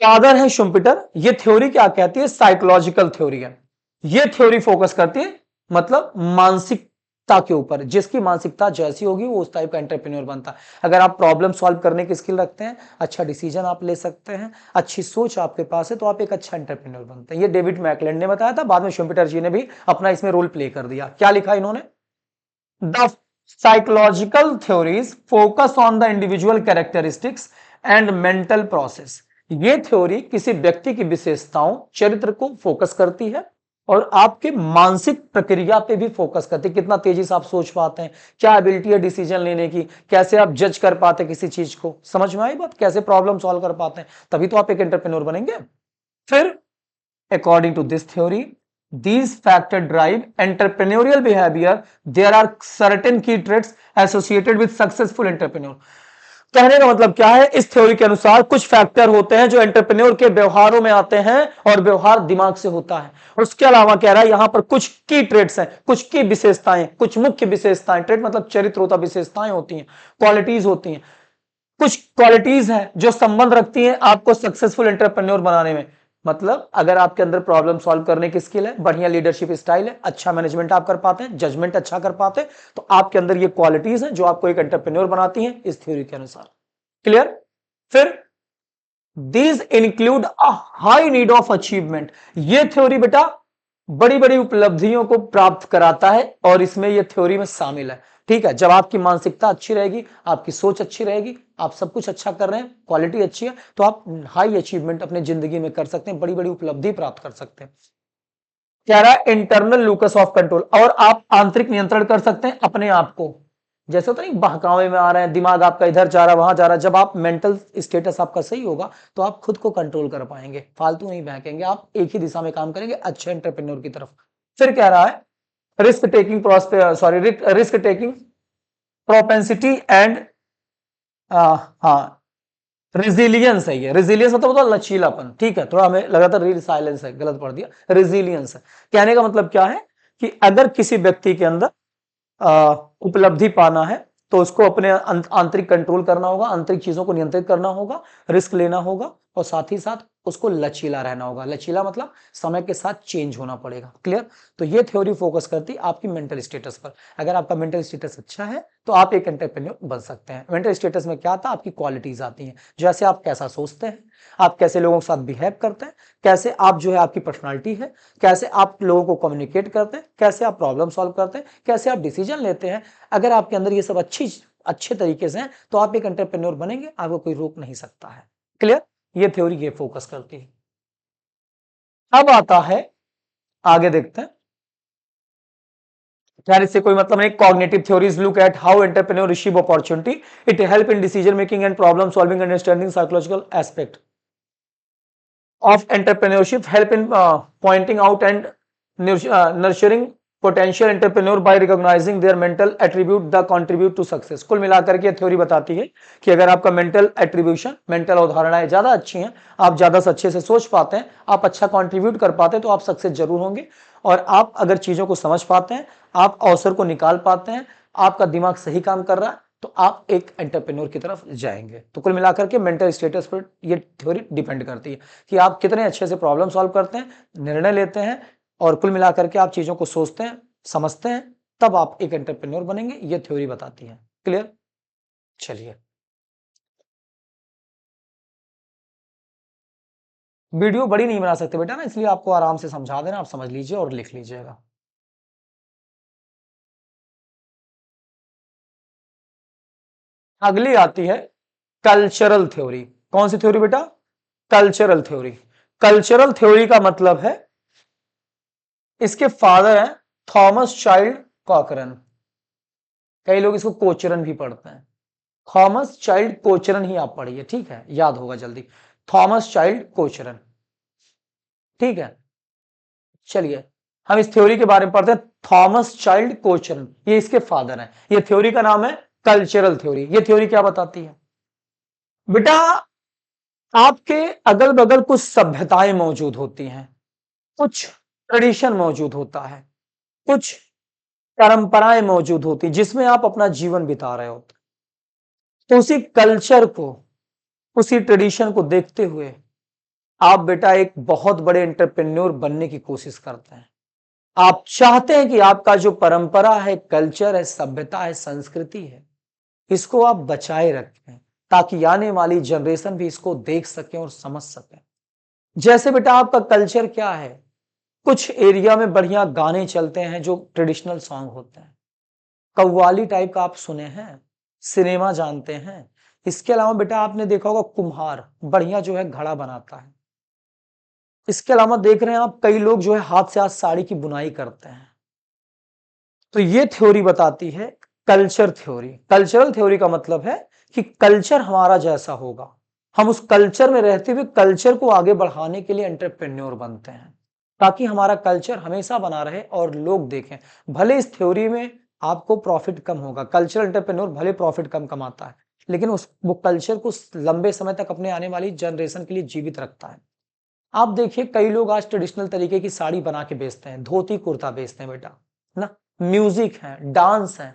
फादर है शुम्पिटर। ये थ्योरी क्या कहती है? साइकोलॉजिकल थ्योरी है। ये थ्योरी फोकस करती है मतलब मानसिकता के ऊपर, जिसकी मानसिकता जैसी होगी वो उस टाइप का एंटरप्रेन्योर बनता है। अगर आप प्रॉब्लम सॉल्व करने की स्किल रखते हैं, अच्छा डिसीजन आप ले सकते हैं, अच्छी सोच आपके पास है, तो आप एक अच्छा एंटरप्रेन्योर बनते हैं। ये डेविड मैकलेंड ने बताया था, बाद में शुम्पिटर जी ने भी अपना इसमें रोल प्ले कर दिया। क्या लिखा इन्होंने? The psychological theories focus on the individual characteristics and mental process. ये थ्योरी किसी व्यक्ति की विशेषताओं, चरित्र को फोकस करती है और आपके मानसिक प्रक्रिया पे भी फोकस करती है। कितना तेजी से आप सोच पाते हैं, क्या एबिलिटी है डिसीजन लेने की, कैसे आप जज कर पाते हैं किसी चीज को, समझ में आई बात? कैसे प्रॉब्लम सॉल्व कर पाते हैं, तभी तो आप एक एंटरप्रेन्योर बनेंगे। फिर according to this theory, these factors drive entrepreneurial behavior. There are certain key traits associated with successful entrepreneur. कहने का मतलब क्या है? इस थ्योरी के अनुसार कुछ फैक्टर होते हैं जो एंटरप्रेन्योर के व्यवहारों में आते हैं, और व्यवहार दिमाग से होता है। उसके अलावा कह रहा है यहां पर कुछ की ट्रेड्स हैं, कुछ की विशेषताएं, कुछ मुख्य विशेषताएं। ट्रेड मतलब चरित्र होता, विशेषताएं होती हैं, क्वालिटीज होती हैं। कुछ क्वालिटीज हैं जो संबंध रखती हैं आपको सक्सेसफुल एंटरप्रेन्योर बनाने में। मतलब अगर आपके अंदर प्रॉब्लम सॉल्व करने की स्किल है, बढ़िया लीडरशिप स्टाइल है, अच्छा मैनेजमेंट आप कर पाते हैं, जजमेंट अच्छा कर पाते हैं, तो आपके अंदर ये क्वालिटीज हैं जो आपको एक एंटरप्रेन्योर बनाती हैं इस थ्योरी के अनुसार। क्लियर? फिर these include a high need of achievement. ये थ्योरी बेटा बड़ी बड़ी उपलब्धियों को प्राप्त कराता है और इसमें यह थ्योरी में शामिल है। ठीक है, जब आपकी मानसिकता अच्छी रहेगी, आपकी सोच अच्छी रहेगी, आप सब कुछ अच्छा कर रहे हैं, क्वालिटी अच्छी है, तो आप हाई अचीवमेंट अपने जिंदगी में कर सकते हैं, बड़ी बड़ी उपलब्धि प्राप्त कर सकते हैं। कह रहा है इंटरनल लूकस ऑफ कंट्रोल, और आप आंतरिक नियंत्रण कर सकते हैं अपने आप को। जैसे होता नहीं बहकावे में आ रहे हैं, दिमाग आपका इधर जा रहा है वहां जा रहा है, जब आप मेंटल स्टेटस आपका सही होगा तो आप खुद को कंट्रोल कर पाएंगे, फालतू नहीं बहकेंगे, आप एक ही दिशा में काम करेंगे, अच्छे एंटरप्रेन्योर की तरफ। फिर कह रहा है रिस्क टेकिंग प्रोपेंसिटी एंड हाँ रिजिलियंस है। ये रिजिलियंस मतलब होता है लचीलापन। ठीक है, थोड़ा हमें लगा था रिसाइलेंस है, गलत पढ़ दिया, रिजिलियंस है। कहने का मतलब क्या है कि अगर किसी व्यक्ति के अंदर उपलब्धि पाना है तो उसको अपने आंतरिक कंट्रोल करना होगा, आंतरिक चीजों को नियंत्रित करना होगा, रिस्क लेना होगा, और साथ ही साथ उसको लचीला रहना होगा। लचीला मतलब समय के साथ चेंज होना पड़ेगा। क्लियर? तो ये थ्योरी फोकस करती है आपकी मेंटल स्टेटस पर। अगर आपका मेंटल स्टेटस अच्छा है तो आप एक एंटरप्रेन्योर बन सकते हैं। मेंटल स्टेटस में क्या आता है? आपकी क्वालिटीज आती हैं, जैसे आप कैसा सोचते हैं, आप कैसे लोगों के साथ बिहेव करते हैं, कैसे आप जो है आपकी पर्सनालिटी है, कैसे आप लोगों को कम्युनिकेट करते हैं, कैसे आप प्रॉब्लम सॉल्व करते हैं, कैसे आप डिसीजन लेते हैं। अगर आपके अंदर ये सब अच्छे तरीके से हैं तो आप एक एंटरप्रेन्योर बनेंगे, आपको कोई रोक नहीं सकता है। क्लियर? ये थ्योरी ये फोकस करती है। अब आता है, आगे देखते हैं। यार इससे कोई मतलब नहीं। Cognitive theories look at how entrepreneur receive opportunity, it help in decision making and problem solving, understanding psychological aspect of entrepreneurship, help in pointing out and nurturing potential entrepreneur by recognizing their mental attribute that contribute to success। कुल मिलाकर के theory बताती है कि अगर आपका mental attribution, mental अवधारणाएं ज्यादा अच्छी हैं, आप ज्यादा अच्छे से सोच पाते हैं, आप अच्छा कंट्रीब्यूट कर पाते हैं, तो आप सक्सेस जरूर होंगे। और आप अगर चीजों को समझ पाते हैं, आप अवसर को निकाल पाते हैं, आपका दिमाग सही काम कर रहा है, तो आप एक एंटरप्रेन्योर की तरफ जाएंगे। तो कुल मिलाकर के मेंटल स्टेटस पर ये थ्योरी डिपेंड करती है कि आप कितने अच्छे से प्रॉब्लम सॉल्व करते हैं, निर्णय लेते हैं, और कुल मिलाकर के आप चीजों को सोचते हैं, समझते हैं, तब आप एक एंटरप्रेन्योर बनेंगे। ये थ्योरी बताती है। क्लियर? चलिए, वीडियो बड़ी नहीं बना सकते बेटा ना, इसलिए आपको आराम से समझा देना, आप समझ लीजिए और लिख लीजिएगा। अगली आती है कल्चरल थ्योरी। कौन सी थ्योरी बेटा? Cultural theory. कल्चरल थ्योरी का मतलब है, इसके फादर हैं थॉमस चाइल्ड कॉकरन। कई लोग इसको कोचरन भी पढ़ते हैं। थॉमस चाइल्ड कोचरन ही आप पढ़िए, ठीक है, याद होगा जल्दी। थॉमस चाइल्ड कोचरन, ठीक है। चलिए हम इस थ्योरी के बारे में पढ़ते हैं। थॉमस चाइल्ड कोचरन, ये इसके फादर हैं। ये थ्योरी का नाम है कल्चरल थ्योरी। ये थ्योरी क्या बताती है बेटा? आपके अगल बगल कुछ सभ्यताएं मौजूद होती हैं, कुछ ट्रेडिशन मौजूद होता है, कुछ परंपराएं मौजूद होती जिसमें आप अपना जीवन बिता रहे होते। तो उसी कल्चर को, उसी ट्रेडिशन को देखते हुए आप बेटा एक बहुत बड़े एंटरप्रेन्योर बनने की कोशिश करते हैं। आप चाहते हैं कि आपका जो परंपरा है, कल्चर है, सभ्यता है, संस्कृति है, इसको आप बचाए रखें ताकि आने वाली जनरेशन भी इसको देख सके और समझ सके। जैसे बेटा आपका कल्चर क्या है, कुछ एरिया में बढ़िया गाने चलते हैं जो ट्रेडिशनल सॉन्ग होते हैं, कव्वाली टाइप का आप सुने हैं, सिनेमा जानते हैं। इसके अलावा बेटा आपने देखा होगा कुम्हार बढ़िया जो है घड़ा बनाता है। इसके अलावा देख रहे हैं आप कई लोग जो है हाथ से हाथ साड़ी की बुनाई करते हैं। तो ये थ्योरी बताती है कल्चर थ्योरी। कल्चरल थ्योरी का मतलब है कि कल्चर हमारा जैसा होगा, हम उस कल्चर में रहते हुए कल्चर को आगे बढ़ाने के लिए एंटरप्रेन्योर बनते हैं ताकि हमारा कल्चर हमेशा बना रहे और लोग देखें। भले इस थ्योरी में आपको प्रॉफिट कम होगा, कल्चरल एंटरप्रेन्योर भले प्रॉफिट कम कमाता है, लेकिन वो कल्चर को लंबे समय तक अपने आने वाली जनरेशन के लिए जीवित रखता है। आप देखिए कई लोग आज ट्रेडिशनल तरीके की साड़ी बना के बेचते हैं, धोती कुर्ता बेचते हैं बेटा, ना, म्यूजिक है, डांस है।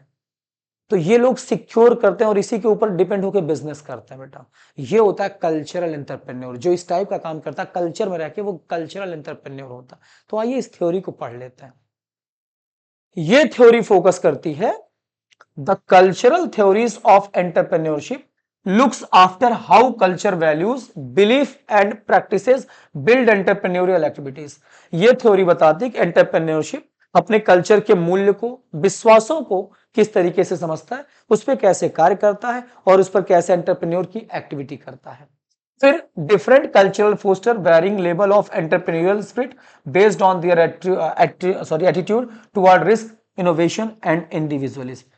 तो ये लोग सिक्योर करते हैं और इसी के ऊपर डिपेंड होकर बिजनेस करते हैं बेटा। ये होता है कल्चरल एंटरप्रेन्योर। जो इस टाइप का काम करता है कल्चर में रह के, वो कल्चरल एंटरप्रेन्योर होता है। तो आइए इस थ्योरी को पढ़ लेते हैं। ये थ्योरी फोकस करती है the cultural theories of entrepreneurship looks after how culture values, belief and practices build entrepreneurial activities। ये थ्योरी बताती है कि एंटरप्रेन्योरशिप अपने कल्चर के मूल्य को, विश्वासों को किस तरीके से समझता है, उस पर कैसे कार्य करता है और उस पर कैसे एंटरप्रेन्योर की एक्टिविटी करता है। फिर different cultural foster varying level of entrepreneurial spirit based on their attitude toward risk, innovation and individualism.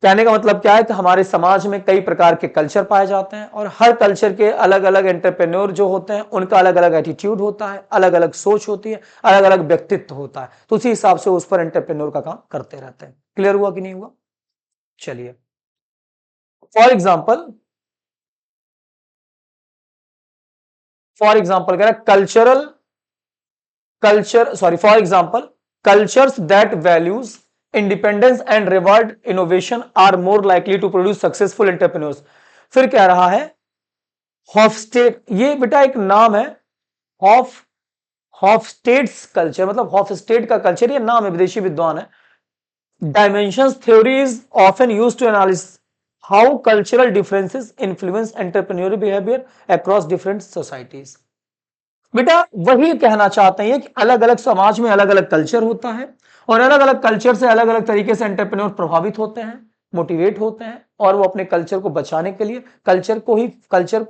कहने का मतलब क्या है कि हमारे समाज में कई प्रकार के कल्चर पाए जाते हैं और हर कल्चर के अलग अलग एंटरप्रेन्योर जो होते हैं उनका अलग अलग एटीट्यूड होता है, अलग अलग सोच होती है, अलग अलग व्यक्तित्व होता है। तो उसी हिसाब से उस पर एंटरप्रेन्योर का काम करते रहते हैं। क्लियर हुआ कि नहीं हुआ? चलिए फॉर एग्जाम्पल कह रहा है for example cultures that values independence and reward innovation are more likely to produce successful entrepreneurs. फिर कह रहा है हॉफस्टेड, ये बेटा एक नाम है, हॉफ हॉफस्टेड्स कल्चर, मतलब हॉफस्टेड का कल्चर, ये नाम है, विदेशी विद्वान है। Dimensions theory is often used to analyse how cultural differences influence entrepreneurial behaviour across different societies. बेटा वही कहना चाहते हैं कि अलग अलग समाज में अलग अलग कल्चर होता है और अलग अलग कल्चर से अलग अलग तरीके से एंटरप्रेन्योर प्रभावित होते हैं, मोटिवेट होते हैं और वो अपने कल्चर को बचाने के लिए कल्चर को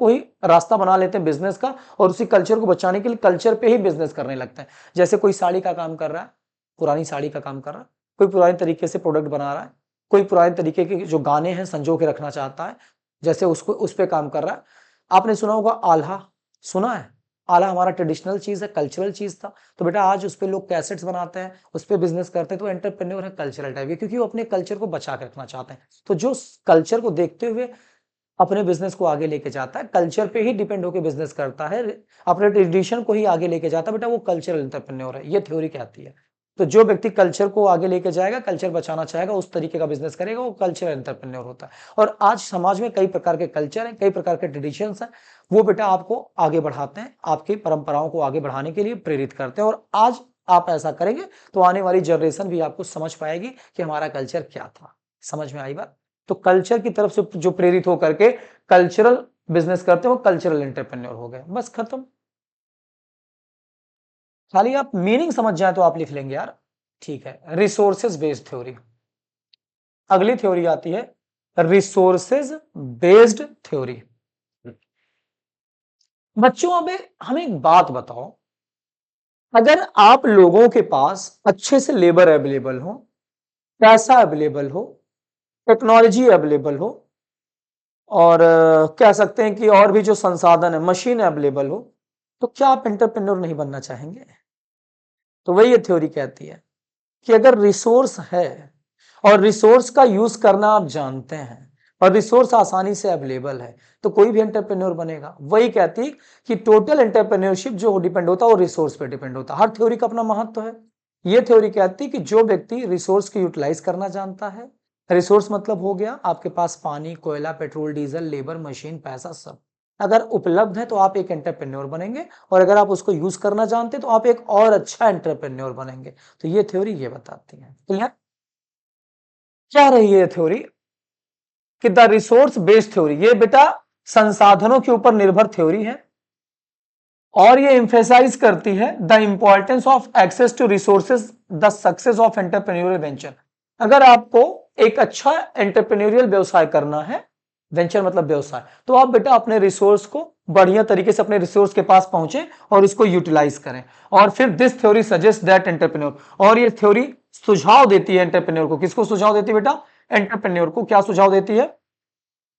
ही रास्ता बना लेते हैं बिजनेस का, और उसी कल्चर को बचाने के लिए कल्चर पे ही बिजनेस करने लगते हैं। जैसे कोई साड़ी का काम कर रहा है, पुरानी साड़ी का काम कर रहा है, कोई पुराने तरीके से प्रोडक्ट बना रहा है, कोई पुराने तरीके के जो गाने हैं संजो के रखना चाहता है, जैसे उसको उस पर काम कर रहा है। आपने सुना होगा आल्हा, सुना है? आला हमारा ट्रेडिशनल चीज है, कल्चरल चीज था। तो बेटा आज उस पर लोग कैसेट्स बनाते हैं, उस पर बिजनेस करते हैं। तो एंटरप्रेन्योर है कल्चरल टाइप के, क्योंकि वो अपने कल्चर को बचा के रखना चाहते हैं। तो जो कल्चर को देखते हुए अपने बिजनेस को आगे लेके जाता है, कल्चर पे ही डिपेंड होकर बिजनेस करता है, अपने ट्रेडिशन को ही आगे लेके जाता है, बेटा वो कल्चरल एंटरप्रेन्योर है। ये थ्योरी कहती है। तो जो व्यक्ति कल्चर को आगे लेके जाएगा, कल्चर बचाना चाहेगा, उस तरीके का बिजनेस करेगा, वो कल्चरल एंटरप्रेन्योर होता है। और आज समाज में कई प्रकार के कल्चर हैं, कई प्रकार के ट्रेडिशंस हैं, वो बेटा आपको आगे बढ़ाते हैं, आपकी परंपराओं को आगे बढ़ाने के लिए प्रेरित करते हैं। और आज आप ऐसा करेंगे तो आने वाली जनरेशन भी आपको समझ पाएगी कि हमारा कल्चर क्या था। समझ में आई बात? तो कल्चर की तरफ से जो प्रेरित होकर के कल्चरल बिजनेस करते हैं वो कल्चरल एंटरप्रेन्योर हो गए। बस खत्म। खाली आप मीनिंग समझ जाए तो आप लिख लेंगे यार। ठीक है, रिसोर्सेज बेस्ड थ्योरी। अगली थ्योरी आती है रिसोर्सेज बेस्ड थ्योरी। बच्चों अब हमें एक बात बताओ, अगर आप लोगों के पास अच्छे से लेबर अवेलेबल हो, पैसा अवेलेबल हो, टेक्नोलॉजी अवेलेबल हो और कह सकते हैं कि और भी जो संसाधन है, मशीन अवेलेबल हो, तो क्या आप एंटरप्रेन्योर नहीं बनना चाहेंगे? तो वही ये थ्योरी कहती है कि अगर रिसोर्स है और रिसोर्स का यूज करना आप जानते हैं और रिसोर्स आसानी से अवेलेबल है, तो कोई भी एंटरप्रेन्योर बनेगा। वही कहती कि टोटल एंटरप्रेन्योरशिप जो डिपेंड होता है वो रिसोर्स पे डिपेंड होता है। हर थ्योरी का अपना महत्व है। ये थ्योरी कहती कि जो व्यक्ति रिसोर्स को यूटिलाइज करना जानता है, रिसोर्स मतलब हो गया आपके पास पानी, कोयला, पेट्रोल, डीजल, लेबर, मशीन, पैसा, सब अगर उपलब्ध है तो आप एक एंटरप्रेन्योर बनेंगे, और अगर आप उसको यूज करना जानते तो आप एक और अच्छा एंटरप्रेन्योर बनेंगे। तो ये थ्योरी ये बताती है। क्लियर? क्या रही है थ्योरी कि द रिसोर्स बेस्ड थ्योरी, ये बेटा संसाधनों के ऊपर निर्भर थ्योरी है और ये इंफेसाइज करती है the importance of access to resources the success of entrepreneurial venture. अगर आपको एक अच्छा एंटरप्रेन्योरियल व्यवसाय करना है, वेंचर मतलब व्यवसाय, तो आप बेटा अपने रिसोर्स को बढ़िया तरीके से अपने रिसोर्स के पास पहुंचे और इसको यूटिलाइज करें। और फिर this theory suggest that entrepreneur, और ये थ्योरी सुझाव देती है एंटरप्रेन्योर को। किसको सुझाव देती है बेटा? एंटरप्रेन्योर को। क्या सुझाव देती है?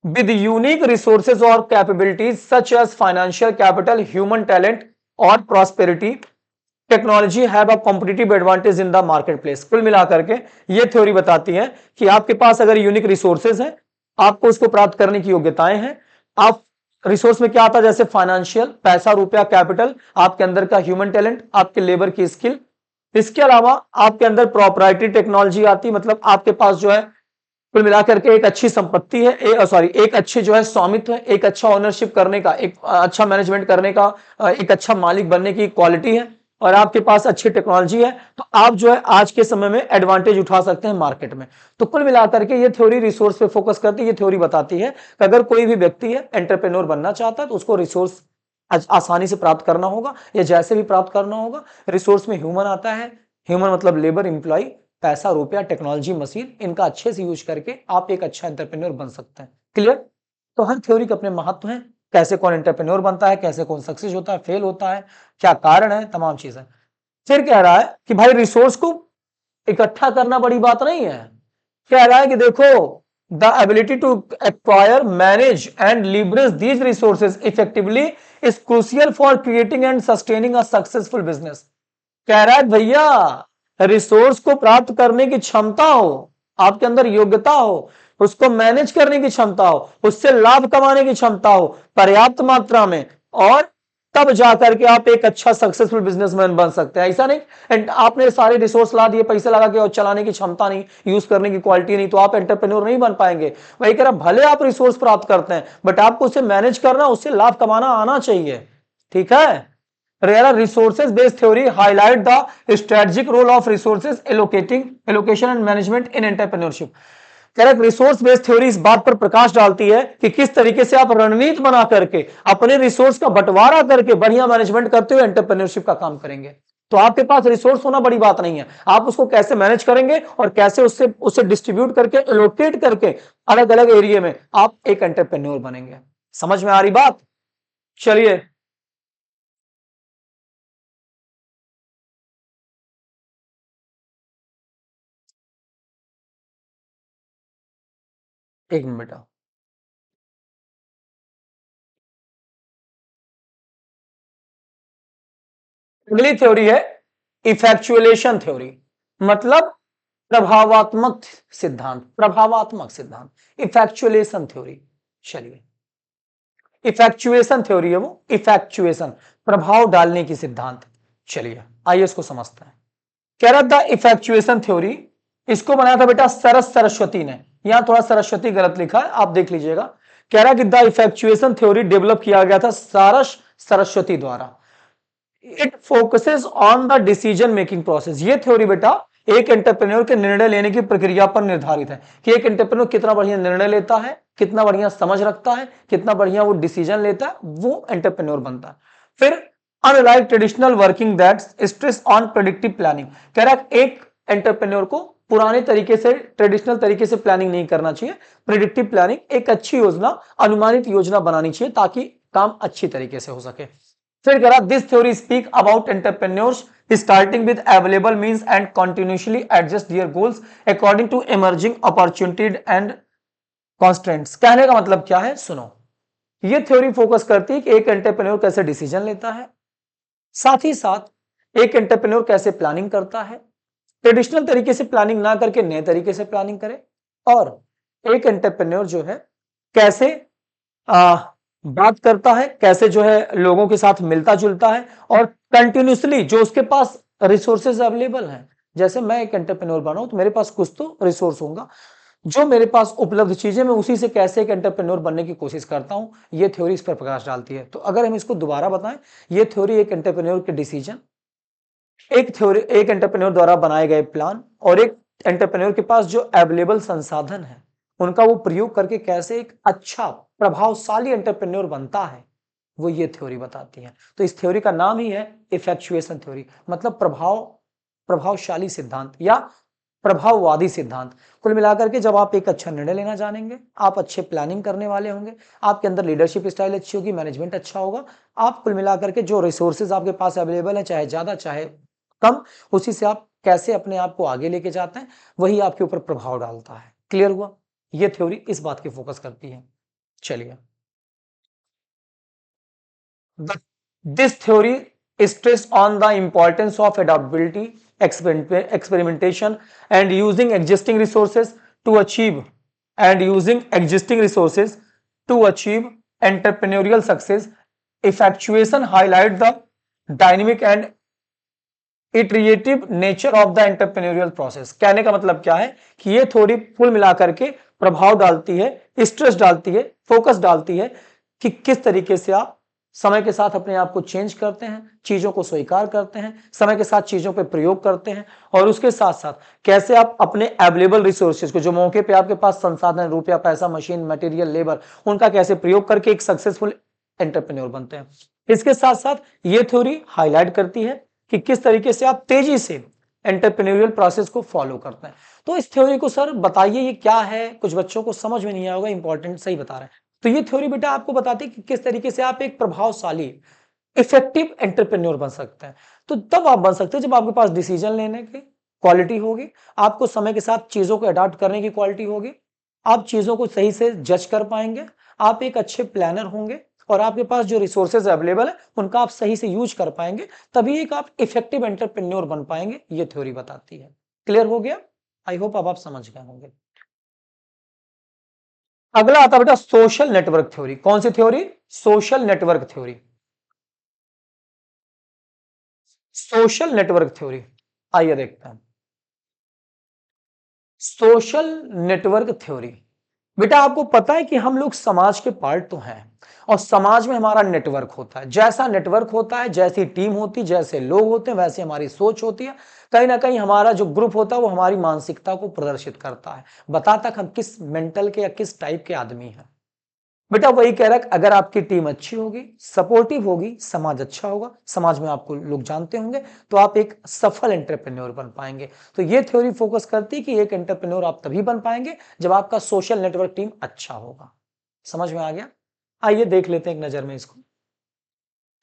with unique resources or capabilities such as financial capital, human talent or prosperity, technology have a competitive advantage in the market place. कुल मिलाकर के ये थ्योरी बताती है कि आपके पास अगर यूनिक रिसोर्सेज है, आपको उसको प्राप्त करने की योग्यताएं हैं। आप रिसोर्स में क्या आता है? जैसे फाइनेंशियल, पैसा, रुपया, कैपिटल, आपके अंदर का ह्यूमन टैलेंट, आपके लेबर की स्किल, इसके अलावा आपके अंदर प्रोप्राइटरी टेक्नोलॉजी आती, मतलब आपके पास जो है कुल मिलाकर के एक अच्छी संपत्ति है, एक अच्छे जो है स्वामित्व है, एक अच्छा ओनरशिप करने का, एक अच्छा मैनेजमेंट करने का, एक अच्छा मालिक बनने की क्वालिटी है, और आपके पास अच्छी टेक्नोलॉजी है, तो आप जो है आज के समय में एडवांटेज उठा सकते हैं मार्केट में। तो कुल मिलाकर के ये थ्योरी रिसोर्स पे फोकस करती है। ये थ्योरी बताती है कि अगर कोई भी व्यक्ति है एंटरप्रेन्योर बनना चाहता है तो उसको रिसोर्स आसानी से प्राप्त करना होगा, या जैसे भी प्राप्त करना होगा। रिसोर्स में ह्यूमन आता है, ह्यूमन मतलब लेबर, इंप्लॉय, पैसा, रुपया, टेक्नोलॉजी, मशीन, इनका अच्छे से यूज करके आप एक अच्छा एंटरप्रेन्योर बन सकते हैं। क्लियर? तो हर थ्योरी के अपने महत्व हैं, कैसे कौन एंटरप्रेन्योर बनता है, कैसे कौन सक्सेस होता है, फेल होता है, क्या कारण है, तमाम चीजें। फिर कह रहा है कि भाई रिसोर्स को इकट्ठा करना बड़ी बात नहीं है। कह रहा है कि देखो the ability to acquire, manage and leverage these resources effectively is crucial for creating and sustaining a successful business. कह रहा है भैया रिसोर्स को प्राप्त करने की क्षमता हो, आपके अंदर योग्यता हो, उसको मैनेज करने की क्षमता हो, उससे लाभ कमाने की क्षमता हो पर्याप्त मात्रा में, और तब जाकर के आप एक अच्छा सक्सेसफुल बिजनेसमैन बन सकते हैं। ऐसा नहीं एंड आपने सारे रिसोर्स ला दिए, पैसे लगा के, और चलाने की क्षमता नहीं, यूज करने की क्वालिटी नहीं, तो आप एंटरप्रेन्योर नहीं बन पाएंगे। वही कह रहा भले आप रिसोर्स प्राप्त करते हैं बट आपको उसे मैनेज करना, उससे लाभ कमाना आना चाहिए। ठीक है? Rare resources based theory highlight the strategic role of resources allocation and management in entrepreneurship। Correct, resource based theory इस बात पर प्रकाश डालती है कि किस तरीके से आप रणनीति बना करके अपने रिसोर्स का बंटवारा करके बढ़िया मैनेजमेंट करते हुए एंटरप्रेन्योरशिप का काम करेंगे। तो आपके पास रिसोर्स होना बड़ी बात नहीं है, आप उसको कैसे मैनेज करेंगे और कैसे उससे डिस्ट्रीब्यूट करके, एलोकेट करके अलग अलग एरिया में आप एक एंटरप्रेन्योर बनेंगे। समझ में आ रही बात? चलिए एक मिनट। अगली थ्योरी है इफेक्चुएलेशन थ्योरी, मतलब प्रभावात्मक सिद्धांत। प्रभावात्मक सिद्धांत, इफेक्चुएलेशन थ्योरी। चलिए, इफेक्चुएशन थ्योरी है वो, इफेक्चुएशन प्रभाव डालने की सिद्धांत। चलिए आइए इसको समझते हैं। कह रहा था इफेक्चुएशन थ्योरी, इसको बनाया था बेटा सरस्वती ने। यहां थोड़ा सरस्वती गलत लिखा है, आप देख लीजिएगा। कह रहा कि द इफेक्चुएशन थ्योरी डेवलप किया गया था सारस सरस्वती द्वारा। It focuses on the decision making process. ये थ्योरी बेटा एक एंटरप्रेन्योर के निर्णय लेने की प्रक्रिया पर निर्धारित है कि एक एंटरप्रेन्योर कितना बढ़िया निर्णय लेता है, कितना बढ़िया समझ रखता है, कितना बढ़िया वो डिसीजन लेता है, वो एंटरप्रेन्योर बनता है। फिर unlike traditional working that stress on predictive planning. कह रहा है एक एंटरप्रेन्योर को पुराने तरीके से, ट्रेडिशनल तरीके से प्लानिंग नहीं करना चाहिए। प्रेडिक्टिव प्लानिंग, एक अच्छी योजना, अनुमानित योजना बनानी चाहिए ताकि काम अच्छी तरीके से हो सके। फिर करा this theory speak about entrepreneurs starting with available means and continuously adjust their goals according to emerging opportunities and constants. कहने का मतलब क्या है, सुनो। ये थ्योरी फोकस करती है कि एक एंटरप्रेन्योर कैसे डिसीजन लेता है, साथ ही साथ एक एंटरप्रेन्योर कैसे प्लानिंग करता है, ट्रेडिशनल तरीके से प्लानिंग ना करके नए तरीके से प्लानिंग करे, और एक एंटरप्रेन्योर जो है कैसे बात करता है, कैसे जो है लोगों के साथ मिलता जुलता है, और कंटिन्यूसली जो उसके पास रिसोर्सेज अवेलेबल हैं। जैसे मैं एक एंटरप्रेन्योर बना हूं तो मेरे पास कुछ तो रिसोर्स होगा, जो मेरे पास उपलब्ध चीजें मैं उसी से कैसे एक एंटरप्रेन्योर बनने की कोशिश करता हूं, ये थ्योरी इस पर प्रकाश डालती है। तो अगर हम इसको दोबारा बताएं, ये थ्योरी एक एंटरप्रेन्योर के डिसीजन, एक एंटरप्रेन्योर द्वारा बनाए गए प्लान, और एक एंटरप्रेन्योर के पास जो अवेलेबल संसाधन है उनका वो प्रयोग करके कैसे एक अच्छा प्रभावशाली एंटरप्रेन्योर बनता है, वो ये थ्योरी बताती है। तो इस थ्योरी का नाम ही है इफेक्चुएशन थ्योरी, मतलब प्रभावशाली सिद्धांत या प्रभाववादी सिद्धांत। कुल मिलाकर के जब आप एक अच्छा निर्णय लेना जानेंगे, आप अच्छे प्लानिंग करने वाले होंगे, आपके अंदर लीडरशिप स्टाइल अच्छी होगी, मैनेजमेंट अच्छा होगा, आप कुल मिलाकर के जो रिसोर्सेज आपके पास अवेलेबल है, चाहे ज्यादा चाहे कम, उसी से आप कैसे अपने आप को आगे लेके जाते हैं, वही आपके ऊपर प्रभाव डालता है। क्लियर हुआ? ये थ्योरी इस बात की फोकस करती है। चलिए, this theory stress on the importance of adaptability, experimentation, and using existing resources to achieve entrepreneurial success. Effectuation highlight the dynamic and iterative nature of the entrepreneurial process. कहने का मतलब क्या है कि ये थ्योरी कुल मिलाकर के प्रभाव डालती है, स्ट्रेस डालती है, फोकस डालती है कि किस तरीके से आप समय के साथ अपने आप को चेंज करते हैं, चीजों को स्वीकार करते हैं, समय के साथ चीजों पर प्रयोग करते हैं, और उसके साथ साथ कैसे आप अपने अवेलेबल रिसोर्सेज को, जो मौके पे आपके पास संसाधन, रुपया, पैसा, मशीन, मटेरियल, लेबर, उनका कैसे प्रयोग करके एक सक्सेसफुल एंटरप्रेन्योर बनते हैं। इसके साथ साथ ये थ्योरी हाईलाइट करती है कि किस तरीके से आप तेजी से एंटरप्रेन्योरियल प्रोसेस को फॉलो करते हैं। तो इस थ्योरी को सर बताइए ये क्या है, कुछ बच्चों को समझ में नहीं आया होगा, इंपॉर्टेंट सही बता रहे हैं। तो ये थ्योरी बेटा आपको बताती है कि किस तरीके से आप एक प्रभावशाली इफेक्टिव एंटरप्रेन्योर बन सकते हैं। तो तब आप बन सकते हैं जब आपके पास डिसीजन लेने की क्वालिटी होगी, आपको समय के साथ चीजों को अडॉप्ट करने की क्वालिटी होगी, आप चीजों को सही से जज कर पाएंगे, आप एक अच्छे प्लानर होंगे, और आपके पास जो रिसोर्सेज अवेलेबल है उनका आप सही से यूज कर पाएंगे, तभी एक आप इफेक्टिव एंटरप्रेन्योर बन पाएंगे, ये थ्योरी बताती है। क्लियर हो गया? आई होप अब आप समझ गए होंगे। अगला आता बेटा सोशल नेटवर्क थ्योरी। कौन सी theory? Social network theory. Social network theory, आइए देखते हैं। सोशल नेटवर्क थ्योरी, बेटा आपको पता है कि हम लोग समाज के पार्ट तो हैं, और समाज में हमारा नेटवर्क होता है। जैसा नेटवर्क होता है, जैसी टीम होती है, जैसे लोग होते हैं, वैसे हमारी सोच होती है। कहीं ना कहीं हमारा जो ग्रुप होता है वो हमारी मानसिकता को प्रदर्शित करता है, बताता हम किस मेंटल के या किस टाइप के आदमी हैं। बेटा वही कह रहा है, अगर आपकी टीम अच्छी होगी, सपोर्टिव होगी, समाज अच्छा होगा, समाज में आपको लोग जानते होंगे, तो आप एक सफल एंटरप्रेन्योर बन पाएंगे। तो ये थ्योरी फोकस करती है कि एक एंटरप्रेन्योर आप तभी बन पाएंगे जब आपका सोशल नेटवर्क टीम अच्छा होगा। समझ में आ गया? आइए देख लेते हैं एक नजर में इसको।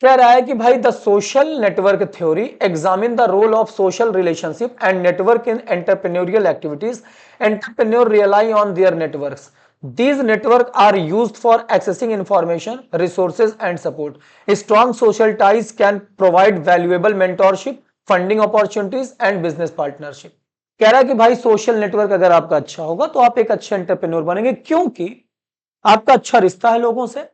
कह रहा है कि भाई the social network theory examine the role of social relationship and network in entrepreneurial activities. Entrepreneur rely on their networks. These networks are used for accessing information, resources, and support. Strong social ties can provide valuable mentorship, funding opportunities, and business partnership. कह रहा है कि भाई social network अगर आपका अच्छा होगा तो आप एक अच्छे एंटरप्रेन्योर बनेंगे, क्योंकि आपका अच्छा रिश्ता है लोगों से,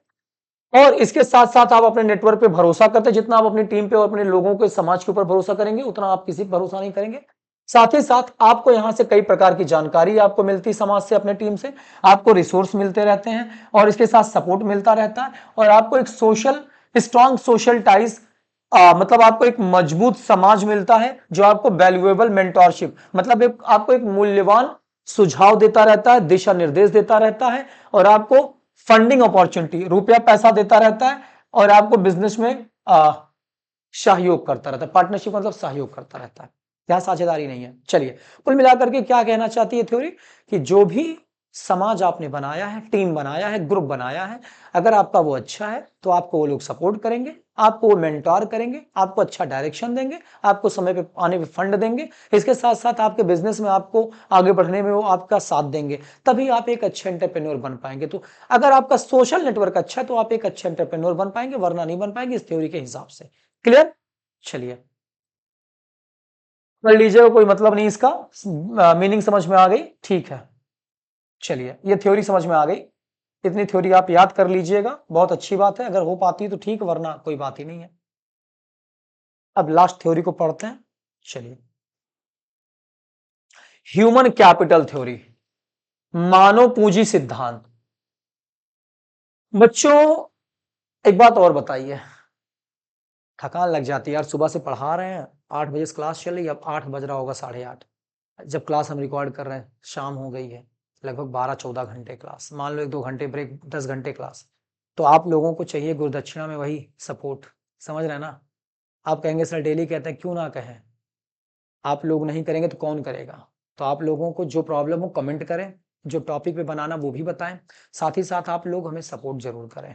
और इसके साथ साथ आप अपने नेटवर्क पे भरोसा करते हैं। जितना आप अपनी टीम पे और अपने लोगों के समाज के ऊपर भरोसा करेंगे, उतना आप किसी पर भरोसा नहीं करेंगे। साथ ही साथ आपको यहां से कई प्रकार की जानकारी आपको मिलती, समाज से, अपने टीम से आपको रिसोर्स मिलते रहते हैं, और इसके साथ सपोर्ट मिलता रहता है, और आपको एक स्ट्रॉन्ग सोशल टाइज, मतलब आपको एक मजबूत समाज मिलता है जो आपको वैल्यूएबल मेंटोरशिप, मतलब आपको एक मूल्यवान सुझाव देता रहता है, दिशा निर्देश देता रहता है, और आपको फंडिंग अपॉर्चुनिटी, रुपया पैसा देता रहता है, और आपको बिजनेस में सहयोग करता रहता है। पार्टनरशिप मतलब सहयोग करता रहता है, यहां साझेदारी नहीं है। चलिए, कुल मिलाकर के क्या कहना चाहती है थ्योरी कि जो भी समाज आपने बनाया है, टीम बनाया है, ग्रुप बनाया है, अगर आपका वो अच्छा है तो आपको वो लोग सपोर्ट करेंगे, आपको मेंटोर करेंगे, आपको अच्छा डायरेक्शन देंगे, आपको समय पे आने पे फंड देंगे, इसके साथ साथ आपके बिजनेस में आपको आगे बढ़ने में वो आपका साथ देंगे, तभी आप एक अच्छे एंटरप्रेन्योर बन पाएंगे। तो अगर आपका सोशल नेटवर्क अच्छा है तो आप एक अच्छे एंटरप्रेन्योर बन पाएंगे, वरना नहीं बन पाएंगे इस थ्योरी के हिसाब से। क्लियर? चलिए कर लीजिएगा, कोई मतलब नहीं इसका, मीनिंग समझ में आ गई? ठीक है, चलिए ये थ्योरी समझ में आ गई। इतनी थ्योरी आप याद कर लीजिएगा, बहुत अच्छी बात है, अगर हो पाती तो ठीक, वरना कोई बात ही नहीं है। अब लास्ट थ्योरी को पढ़ते हैं। चलिए, ह्यूमन कैपिटल थ्योरी, मानव पूंजी सिद्धांत। बच्चों एक बात और बताइए, थकान लग जाती है यार, सुबह से पढ़ा रहे हैं, 8 बजे से क्लास चल रही है, अब 8 बज रहा होगा, 8:30 जब क्लास हम रिकॉर्ड कर रहे हैं, शाम हो गई है, लगभग 12-14 घंटे क्लास, मान लो 1-2 घंटे ब्रेक, 10 घंटे क्लास। तो आप लोगों को चाहिए गुरुदक्षिणा में वही सपोर्ट, समझ रहे हैं ना? आप कहेंगे सर डेली कहते हैं, क्यों ना कहें, आप लोग नहीं करेंगे तो कौन करेगा? तो आप लोगों को जो प्रॉब्लम हो कमेंट करें, जो टॉपिक पे बनाना वो भी बताएं, साथ ही साथ आप लोग हमें सपोर्ट जरूर करें,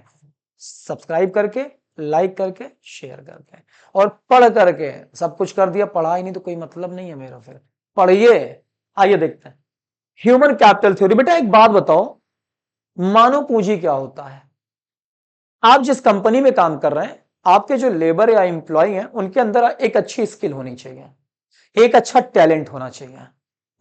सब्सक्राइब करके, लाइक करके, शेयर करके और पढ़ करके। सब कुछ कर दिया, पढ़ा ही नहीं तो कोई मतलब नहीं है मेरा, फिर पढ़िए। आइए देखते हैं ह्यूमन कैपिटल थ्योरी। बेटा एक बात बताओ, मानव पूंजी क्या होता है? आप जिस कंपनी में काम कर रहे हैं, आपके जो लेबर या एम्प्लॉय हैं, उनके अंदर एक अच्छी स्किल होनी चाहिए, एक अच्छा टैलेंट होना चाहिए,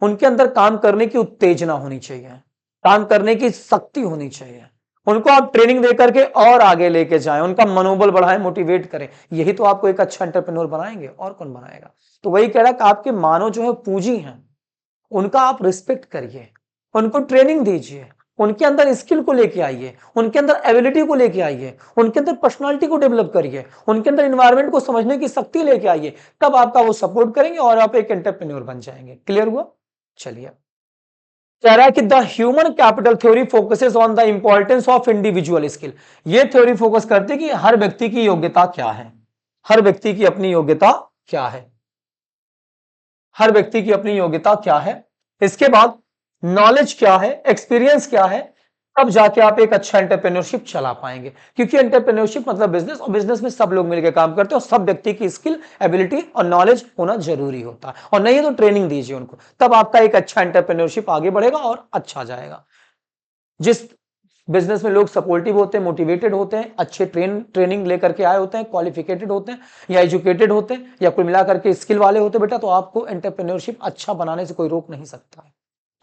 उनके अंदर काम करने की उत्तेजना होनी चाहिए, काम करने की शक्ति होनी चाहिए। उनको आप ट्रेनिंग देकर के और आगे लेके जाएं, उनका मनोबल बढ़ाएं, मोटिवेट करें, यही तो आपको एक अच्छा एंटरप्रेन्योर बनाएंगे, और कौन बनाएगा? तो वही कह रहा कि आपके मानव जो है पूंजी है, उनका आप रिस्पेक्ट करिए, उनको ट्रेनिंग दीजिए, उनके अंदर स्किल को लेके आइए, उनके अंदर एबिलिटी को लेके आइए, उनके अंदर पर्सनालिटी को डेवलप करिए, उनके अंदर एनवायरनमेंट को समझने की शक्ति लेके आइए, तब आपका वो सपोर्ट करेंगे और आप एक एंटरप्रेन्योर बन जाएंगे। क्लियर हुआ? चलिए, कह रहा है कि the human capital theory focuses on the importance of individual skill. ये थ्योरी फोकस करती है कि हर व्यक्ति की योग्यता क्या है, हर व्यक्ति की अपनी योग्यता क्या है, हर व्यक्ति की अपनी योग्यता क्या है, इसके बाद नॉलेज क्या है, एक्सपीरियंस क्या है, तब जाके आप एक अच्छा एंटरप्रेन्योरशिप चला पाएंगे। क्योंकि एंटरप्रेन्योरशिप मतलब बिजनेस, और बिजनेस में सब लोग मिलकर काम करते हैं, और सब व्यक्ति की स्किल, एबिलिटी और नॉलेज होना जरूरी होता है। और नहीं है तो ट्रेनिंग दीजिए उनको, तब आपका एक अच्छा एंटरप्रेन्योरशिप आगे बढ़ेगा और अच्छा जाएगा। जिस बिजनेस में लोग सपोर्टिव होते हैं, मोटिवेटेड होते हैं, अच्छे ट्रेनिंग लेकर के आए होते हैं, क्वालिफिकेटेड होते हैं या एजुकेटेड होते हैं या कुल मिलाकर के स्किल वाले होते हैं बेटा, तो आपको एंटरप्रेन्योरशिप अच्छा बनाने से कोई रोक नहीं सकता है।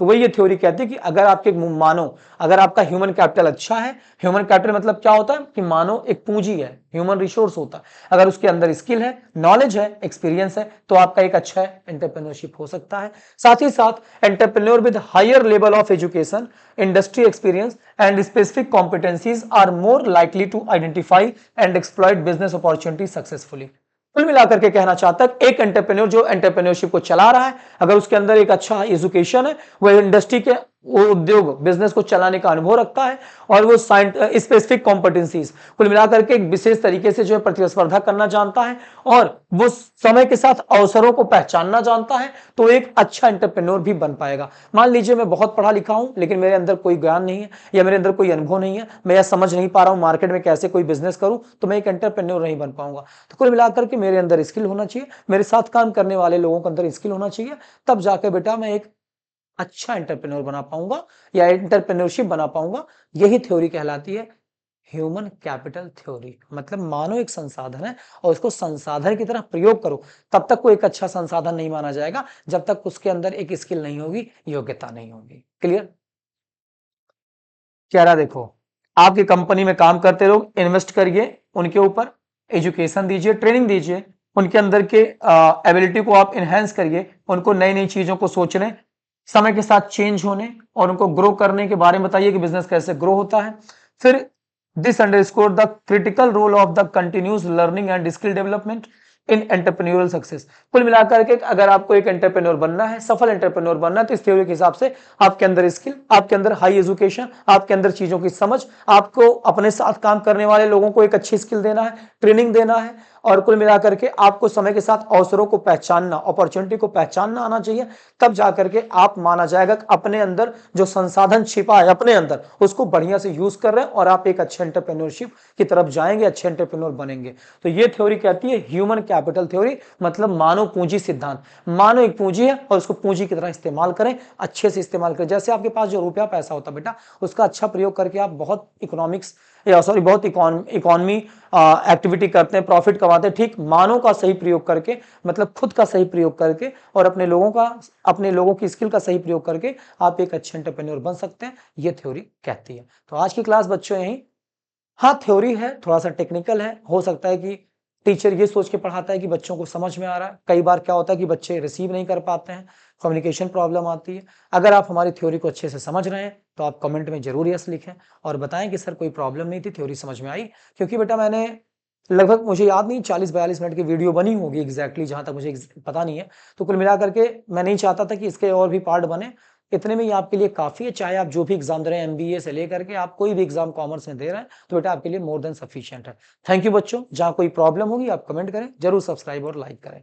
तो वही ये थ्योरी कहती है कि अगर आपके मानो, अगर आपका ह्यूमन कैपिटल अच्छा है, ह्यूमन कैपिटल मतलब क्या होता है कि मानो एक पूंजी है, ह्यूमन रिसोर्स होता है, अगर उसके अंदर स्किल है, नॉलेज है, एक्सपीरियंस है, तो आपका एक अच्छा एंटरप्रेन्योरशिप हो सकता है। साथ ही साथ entrepreneur with higher level of education, industry experience and specific competencies are more likely to identify and exploit business opportunity successfully. कुल मिलाकर के कहना चाहता है एक एंटरप्रेन्योर जो एंटरप्रेन्योरशिप को चला रहा है, अगर उसके अंदर एक अच्छा एजुकेशन है, वह इंडस्ट्री के, वो उद्योग बिजनेस को चलाने का अनुभव रखता है, और वो स्पेसिफिक कॉम्पिटेंसीज, कुल मिलाकर के एक विशेष तरीके से जो है प्रतिस्पर्धा करना जानता है, और वो समय के साथ अवसरों को पहचानना जानता है, तो एक अच्छा एंटरप्रेन्योर भी बन पाएगा। मान लीजिए मैं बहुत पढ़ा लिखा हूं, लेकिन मेरे अंदर कोई ज्ञान नहीं है या मेरे अंदर कोई अनुभव नहीं है, मैं यह समझ नहीं पा रहा हूं मार्केट में कैसे कोई बिजनेस करूं, तो मैं एक एंटरप्रेन्योर नहीं बन पाऊंगा। तो कुल मिलाकर के मेरे अंदर स्किल होना चाहिए, मेरे साथ काम करने वाले लोगों के अंदर स्किल होना चाहिए, तब जाकर बेटा मैं एक अच्छा एंटरप्रेन्योर बना पाऊंगा या एंटरप्रेन्योरशिप बना पाऊंगा। यही थ्योरी कहलाती है ह्यूमन कैपिटल थ्योरी। मतलब मानो एक संसाधन है और उसको संसाधन की तरह प्रयोग करो, तब तक कोई एक अच्छा संसाधन नहीं माना जाएगा जब तक उसके अंदर एक स्किल नहीं होगी, योग्यता नहीं होगी। क्लियर? कह रहा देखो, आपकी कंपनी में काम करते लोग, इन्वेस्ट करिए उनके ऊपर, एजुकेशन दीजिए, ट्रेनिंग दीजिए, उनके अंदर के एबिलिटी को आप इनहेंस करिए, उनको नई नई चीजों को सोचने, समय के साथ चेंज होने और उनको ग्रो करने के बारे में बताइए कि बिजनेस कैसे ग्रो होता है। फिर this underscore the critical role of the continuous learning and skill development in entrepreneurial success. कुल मिलाकर के अगर आपको एक एंटरप्रेन्योर बनना है, सफल एंटरप्रेन्योर बनना है, तो इस थ्योरी के हिसाब से आपके अंदर स्किल, आपके अंदर हाई एजुकेशन, आपके अंदर चीजों की समझ, आपको अपने साथ काम करने वाले लोगों को एक अच्छी स्किल देना है, ट्रेनिंग देना है, और कुल मिलाकर के आपको समय के साथ अवसरों को पहचानना, अपॉर्चुनिटी को पहचानना आना चाहिए। तब जाकर के आप माना जाएगा कि अपने अंदर जो संसाधन छिपा है अपने अंदर, उसको बढ़िया से यूज कर रहे हैं और आप एक अच्छे एंटरप्रेन्योरशिप की तरफ जाएंगे, अच्छे एंटरप्रेन्योर बनेंगे। तो ये थ्योरी कहती है ह्यूमन कैपिटल थ्योरी, मतलब मानव पूंजी सिद्धांत। मानव एक पूंजी है और उसको पूंजी की तरह इस्तेमाल करें, अच्छे से इस्तेमाल करें। जैसे आपके पास जो रुपया पैसा होता है बेटा, उसका अच्छा प्रयोग करके आप बहुत इकोनॉमिक्स बहुत इकोनॉमी एक्टिविटी करते हैं, प्रॉफिट कमाते हैं। ठीक मानव का सही प्रयोग करके, मतलब खुद का सही प्रयोग करके और अपने लोगों की स्किल का सही प्रयोग करके आप एक अच्छे एंटरप्रेन्योर बन सकते हैं, ये थ्योरी कहती है। तो आज की क्लास बच्चों यही, हाँ थ्योरी है, थोड़ा सा टेक्निकल है, हो सकता है कि टीचर ये सोच के पढ़ाता है कि बच्चों को समझ में आ रहा है। कई बार क्या होता है कि बच्चे रिसीव नहीं कर पाते हैं, कम्युनिकेशन प्रॉब्लम आती है। अगर आप हमारी थ्योरी को अच्छे से समझ रहे हैं तो आप कमेंट में जरूर यस लिखें और बताएं कि सर कोई प्रॉब्लम नहीं थी, थ्योरी समझ में आई। क्योंकि बेटा मैंने लगभग, मुझे याद नहीं, 40-42 मिनट की वीडियो बनी होगी एग्जैक्टली, जहां तक मुझे पता नहीं है। तो कुल मिलाकर के मैं नहीं चाहता था कि इसके और भी पार्ट बने, इतने में ही आपके लिए काफी है। चाहे आप जो भी एग्जाम दे रहे हैं, एमबीए से लेकर के आप कोई भी एग्जाम कॉमर्स में दे रहे हैं, तो बेटा आपके लिए मोर देन सफिशिएंट है। थैंक यू बच्चों, जहां कोई प्रॉब्लम होगी आप कमेंट करें, जरूर सब्सक्राइब और लाइक करें।